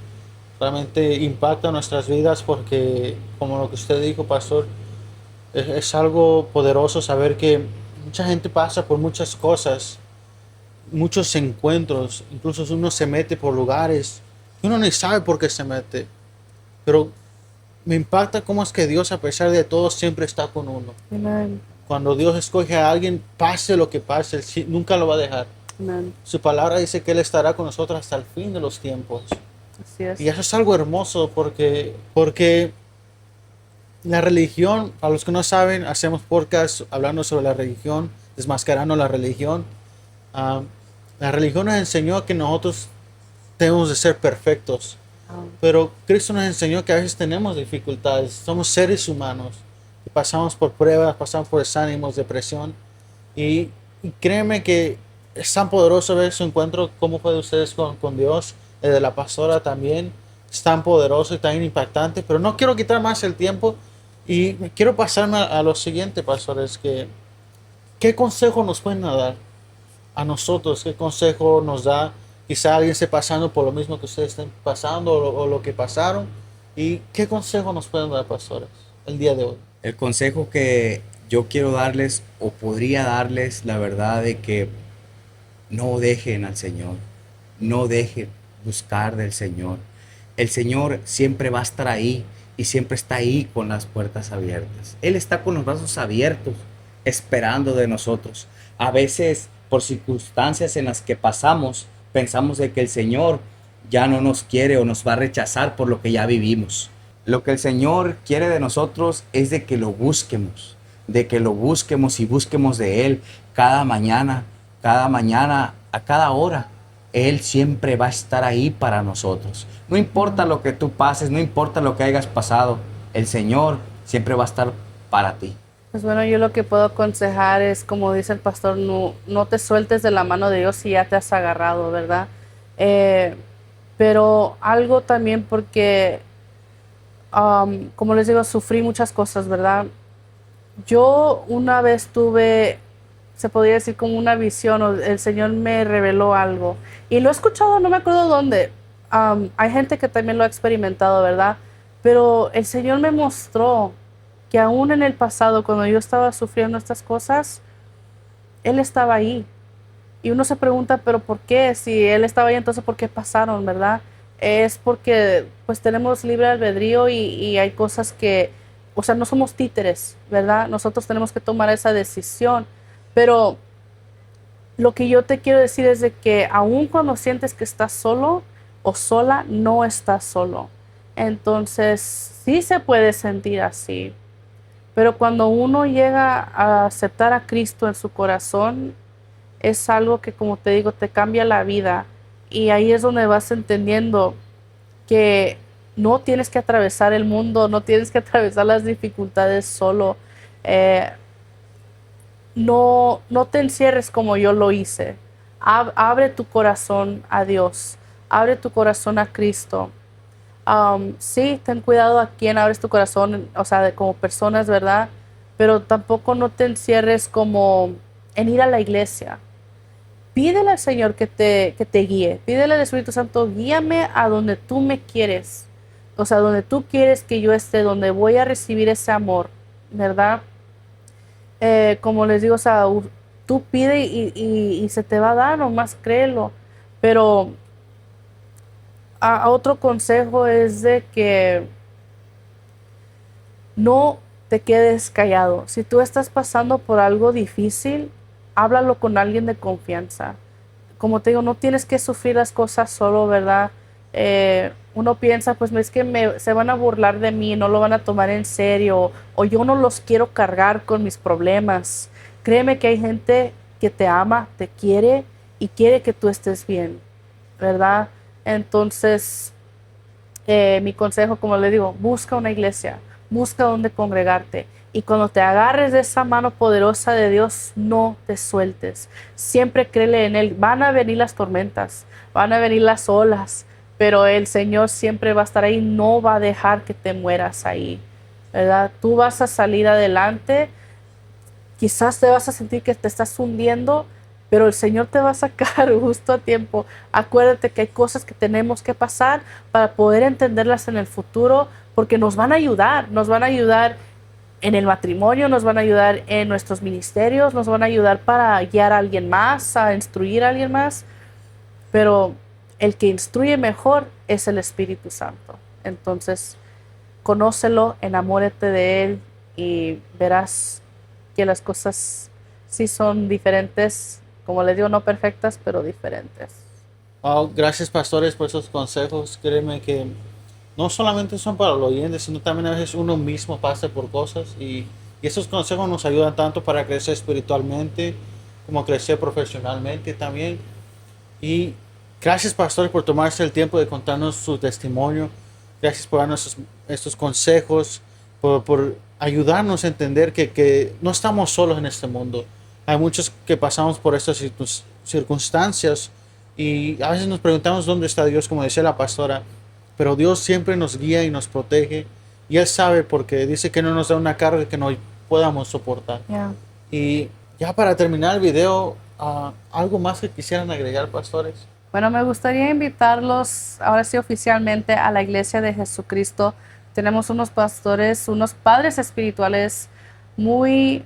Realmente impacta nuestras vidas porque, como lo que usted dijo, pastor, es algo poderoso saber que mucha gente pasa por muchas cosas, muchos encuentros, incluso uno se mete por lugares que uno ni sabe por qué se mete, pero me impacta cómo es que Dios, a pesar de todo, siempre está con uno. Amén. Cuando Dios escoge a alguien, pase lo que pase, Él nunca lo va a dejar. Amén. Su palabra dice que Él estará con nosotros hasta el fin de los tiempos. Así es. Y eso es algo hermoso porque la religión, para los que no saben, hacemos podcast hablando sobre la religión, desmascarando la religión. Ah, la religión nos enseñó que nosotros tenemos de ser perfectos, pero Cristo nos enseñó que a veces tenemos dificultades, somos seres humanos, que pasamos por pruebas, pasamos por desánimos, depresión, y créeme que es tan poderoso ver su encuentro, cómo fue de ustedes con Dios, el de la pastora también, es tan poderoso y tan impactante, pero no quiero quitar más el tiempo y quiero pasarme a lo siguiente, pastores, que ¿qué consejo nos pueden dar a nosotros? ¿Qué consejo nos da? Quizá alguien esté pasando por lo mismo que ustedes estén pasando o lo que pasaron. ¿Y qué consejo nos pueden dar, pastores, el día de hoy? El consejo que yo quiero darles o podría darles, la verdad, de que no dejen al Señor, no dejen buscar del Señor. El Señor siempre va a estar ahí y siempre está ahí con las puertas abiertas. Él está con los brazos abiertos, esperando de nosotros. A veces, por circunstancias en las que pasamos, pensamos de que el Señor ya no nos quiere o nos va a rechazar por lo que ya vivimos. Lo que el Señor quiere de nosotros es de que lo busquemos, y busquemos de Él cada mañana, a cada hora. Él siempre va a estar ahí para nosotros. No importa lo que tú pases, no importa lo que hayas pasado, el Señor siempre va a estar para ti. Pues bueno, yo lo que puedo aconsejar es, como dice el pastor, no te sueltes de la mano de Dios si ya te has agarrado, ¿verdad? Pero algo también porque, como les digo, sufrí muchas cosas, ¿verdad? Yo una vez tuve, se podría decir como una visión, o el Señor me reveló algo. Y lo he escuchado, no me acuerdo dónde. Hay gente que también lo ha experimentado, ¿verdad? Pero el Señor me mostró que aún en el pasado, cuando yo estaba sufriendo estas cosas, Él estaba ahí. Y uno se pregunta, ¿pero por qué? Si Él estaba ahí, entonces ¿por qué pasaron, verdad? Es porque pues tenemos libre albedrío y hay cosas que, o sea, no somos títeres, ¿verdad? Nosotros tenemos que tomar esa decisión. Pero lo que yo te quiero decir es de que aún cuando sientes que estás solo, o sola, no estás solo. Entonces, sí se puede sentir así, pero cuando uno llega a aceptar a Cristo en su corazón, es algo que, como te digo, te cambia la vida. Y ahí es donde vas entendiendo que no tienes que atravesar el mundo, no tienes que atravesar las dificultades solo. Eh, no te encierres como yo lo hice. Abre tu corazón a Dios, abre tu corazón a Cristo. Sí, ten cuidado a quién abres tu corazón, o sea, como personas, ¿verdad? Pero tampoco no te encierres como en ir a la iglesia. Pídele al Señor que te guíe, pídele al Espíritu Santo, guíame a donde tú me quieres, o sea, donde tú quieres que yo esté, donde voy a recibir ese amor, ¿verdad? Como les digo, o sea, tú pide y se te va a dar, nomás créelo. Pero a otro consejo es de que no te quedes callado. Si tú estás pasando por algo difícil, háblalo con alguien de confianza. Como te digo, no tienes que sufrir las cosas solo, ¿verdad? Uno piensa, pues es que se van a burlar de mí, no lo van a tomar en serio, o yo no los quiero cargar con mis problemas. Créeme que hay gente que te ama, te quiere y quiere que tú estés bien, ¿verdad? Entonces, mi consejo, como le digo, busca una iglesia, busca donde congregarte. Y cuando te agarres de esa mano poderosa de Dios, no te sueltes. Siempre créele en Él. Van a venir las tormentas, van a venir las olas, pero el Señor siempre va a estar ahí, no va a dejar que te mueras ahí, ¿verdad? Tú vas a salir adelante. Quizás te vas a sentir que te estás hundiendo, pero el Señor te va a sacar justo a tiempo. Acuérdate que hay cosas que tenemos que pasar para poder entenderlas en el futuro, porque nos van a ayudar en el matrimonio, nos van a ayudar en nuestros ministerios, nos van a ayudar para guiar a alguien más, a instruir a alguien más, pero el que instruye mejor es el Espíritu Santo. Entonces, conócelo, enamórate de Él y verás que las cosas sí son diferentes, como les digo, no perfectas, pero diferentes. Wow, gracias pastores por esos consejos. Créeme que no solamente son para los oyentes, sino también a veces uno mismo pasa por cosas y esos consejos nos ayudan tanto para crecer espiritualmente como crecer profesionalmente también. Y gracias pastores por tomarse el tiempo de contarnos su testimonio. Gracias por darnos estos consejos, por ayudarnos a entender que no estamos solos en este mundo. Hay muchos que pasamos por estas circunstancias y a veces nos preguntamos dónde está Dios, como decía la pastora, pero Dios siempre nos guía y nos protege y Él sabe porque dice que no nos da una carga que no podamos soportar. Yeah. Y ya para terminar el video, ¿algo más que quisieran agregar, pastores? Bueno, me gustaría invitarlos ahora sí oficialmente a la Iglesia de Jesucristo. Tenemos unos pastores, unos padres espirituales muy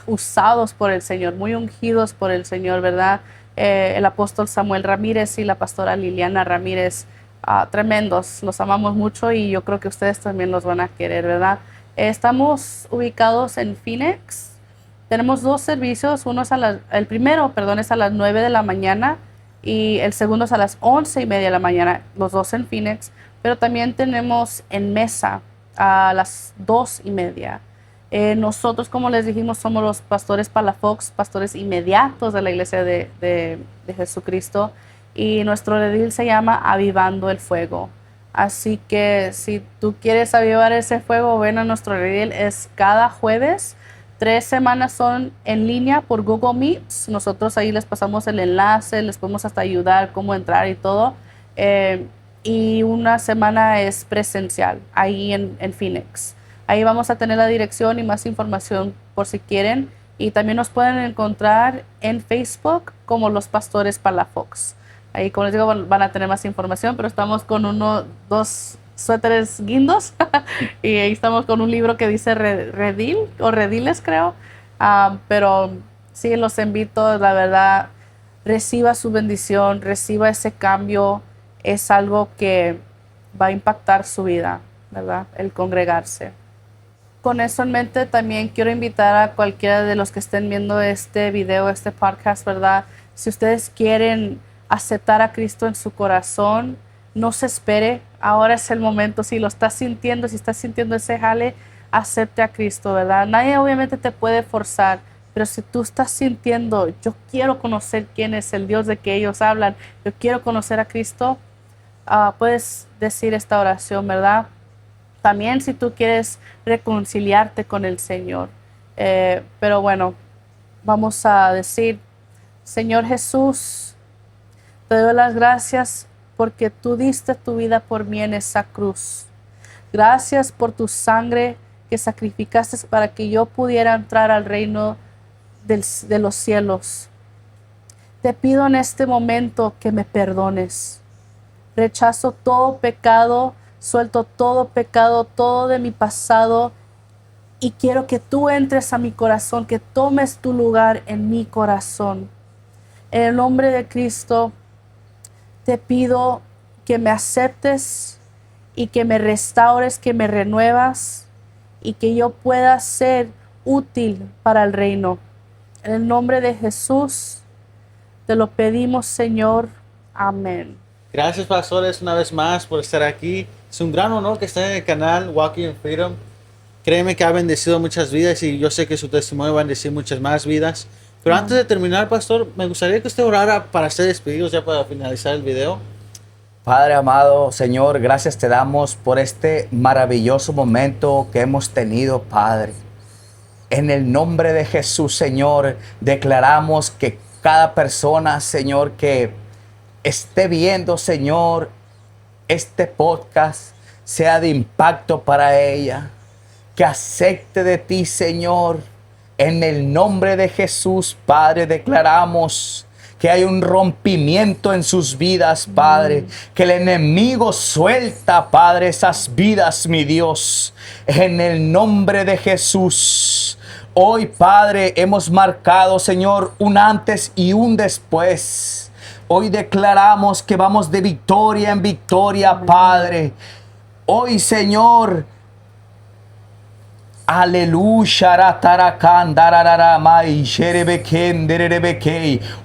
usados por el Señor, muy ungidos por el Señor, ¿verdad? El apóstol Samuel Ramírez y la pastora Liliana Ramírez, tremendos, los amamos mucho y yo creo que ustedes también los van a querer, ¿verdad? Estamos ubicados en Phoenix. Tenemos dos servicios, el primero, perdón, es a las 9 de la mañana y el segundo es a las 11:30 de la mañana, los dos en Phoenix, pero también tenemos en Mesa a las 2:30. Nosotros, como les dijimos, somos los pastores Palafox, pastores inmediatos de la Iglesia de Jesucristo, y nuestro redil se llama Avivando el Fuego. Así que si tú quieres avivar ese fuego, ven a nuestro redil, es cada jueves. 3 semanas son en línea por Google Meets. Nosotros ahí les pasamos el enlace, les podemos hasta ayudar cómo entrar y todo. Y una semana es presencial, ahí en Phoenix. Ahí vamos a tener la dirección y más información por si quieren. Y también nos pueden encontrar en Facebook como los pastores Palafox. Ahí, como les digo, van a tener más información, pero estamos con dos suéteres guindos y ahí estamos con un libro que dice redil o rediles, creo. Pero sí, los invito, la verdad, reciba su bendición, reciba ese cambio. Es algo que va a impactar su vida, ¿verdad? El congregarse. Con eso en mente, también quiero invitar a cualquiera de los que estén viendo este video, este podcast, ¿verdad? Si ustedes quieren aceptar a Cristo en su corazón, no se espere, ahora es el momento. Si lo estás sintiendo, si estás sintiendo ese jale, acepte a Cristo, ¿verdad? Nadie obviamente te puede forzar, pero si tú estás sintiendo, yo quiero conocer quién es el Dios de que ellos hablan, yo quiero conocer a Cristo, puedes decir esta oración, ¿verdad? También si tú quieres reconciliarte con el Señor. Pero bueno, vamos a decir, Señor Jesús, te doy las gracias porque tú diste tu vida por mí en esa cruz. Gracias por tu sangre que sacrificaste para que yo pudiera entrar al reino de los cielos. Te pido en este momento que me perdones. Rechazo todo pecado, suelto todo pecado, todo de mi pasado, y quiero que tú entres a mi corazón, que tomes tu lugar en mi corazón. En el nombre de Cristo, te pido que me aceptes y que me restaures, que me renuevas y que yo pueda ser útil para el reino. En el nombre de Jesús, te lo pedimos, Señor. Amén. Gracias, pastores, una vez más por estar aquí. Es un gran honor que estén en el canal Walking in Freedom. Créeme que ha bendecido muchas vidas y yo sé que su testimonio va a bendecir muchas más vidas. Pero antes de terminar, pastor, me gustaría que usted orara para ser despedidos ya para finalizar el video. Padre amado, Señor, gracias te damos por este maravilloso momento que hemos tenido, Padre. En el nombre de Jesús, Señor, declaramos que cada persona, Señor, que esté viendo, Señor, este podcast sea de impacto para ella. Que acepte de ti, Señor. En el nombre de Jesús, Padre, declaramos que hay un rompimiento en sus vidas, Padre. Que el enemigo suelta, Padre, esas vidas, mi Dios. En el nombre de Jesús. Hoy, Padre, hemos marcado, Señor, un antes y un después. Hoy declaramos que vamos de victoria en victoria, Padre. Hoy, Señor, aleluya.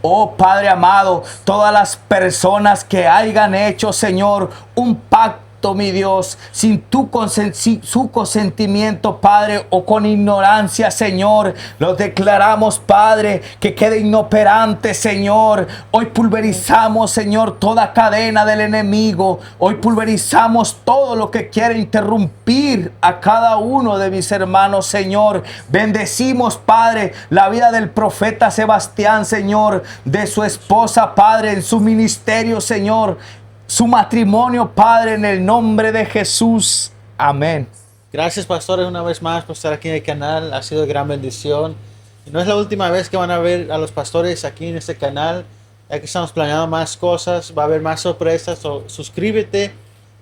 Oh Padre amado, todas las personas que hayan hecho, Señor, un pacto, mi Dios, sin su consentimiento, Padre, o con ignorancia, Señor, los declaramos, Padre, que quede inoperante, Señor. Hoy pulverizamos, Señor, toda cadena del enemigo. Hoy pulverizamos todo lo que quiere interrumpir a cada uno de mis hermanos, Señor. Bendecimos, Padre, la vida del profeta Sebastián, Señor, de su esposa, Padre, en su ministerio, Señor, su matrimonio, Padre, en el nombre de Jesús. Amén. Gracias, pastores, una vez más por estar aquí en el canal. Ha sido de gran bendición. Y no es la última vez que van a ver a los pastores aquí en este canal. Ya que estamos planeando más cosas, va a haber más sorpresas. Suscríbete,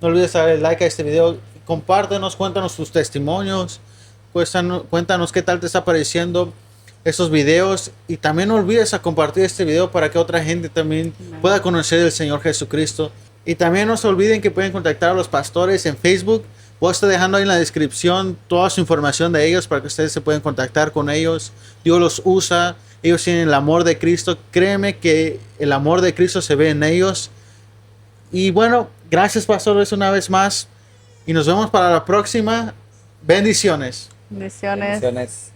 no olvides darle like a este video. Compártenos, cuéntanos tus testimonios. Cuéntanos qué tal te está pareciendo estos videos. Y también no olvides a compartir este video para que otra gente también pueda conocer al Señor Jesucristo. Y también no se olviden que pueden contactar a los pastores en Facebook. Voy a estar dejando ahí en la descripción toda su información de ellos para que ustedes se puedan contactar con ellos. Dios los usa. Ellos tienen el amor de Cristo. Créeme que el amor de Cristo se ve en ellos. Y bueno, gracias, pastores, una vez más. Y nos vemos para la próxima. Bendiciones. Bendiciones. Bendiciones.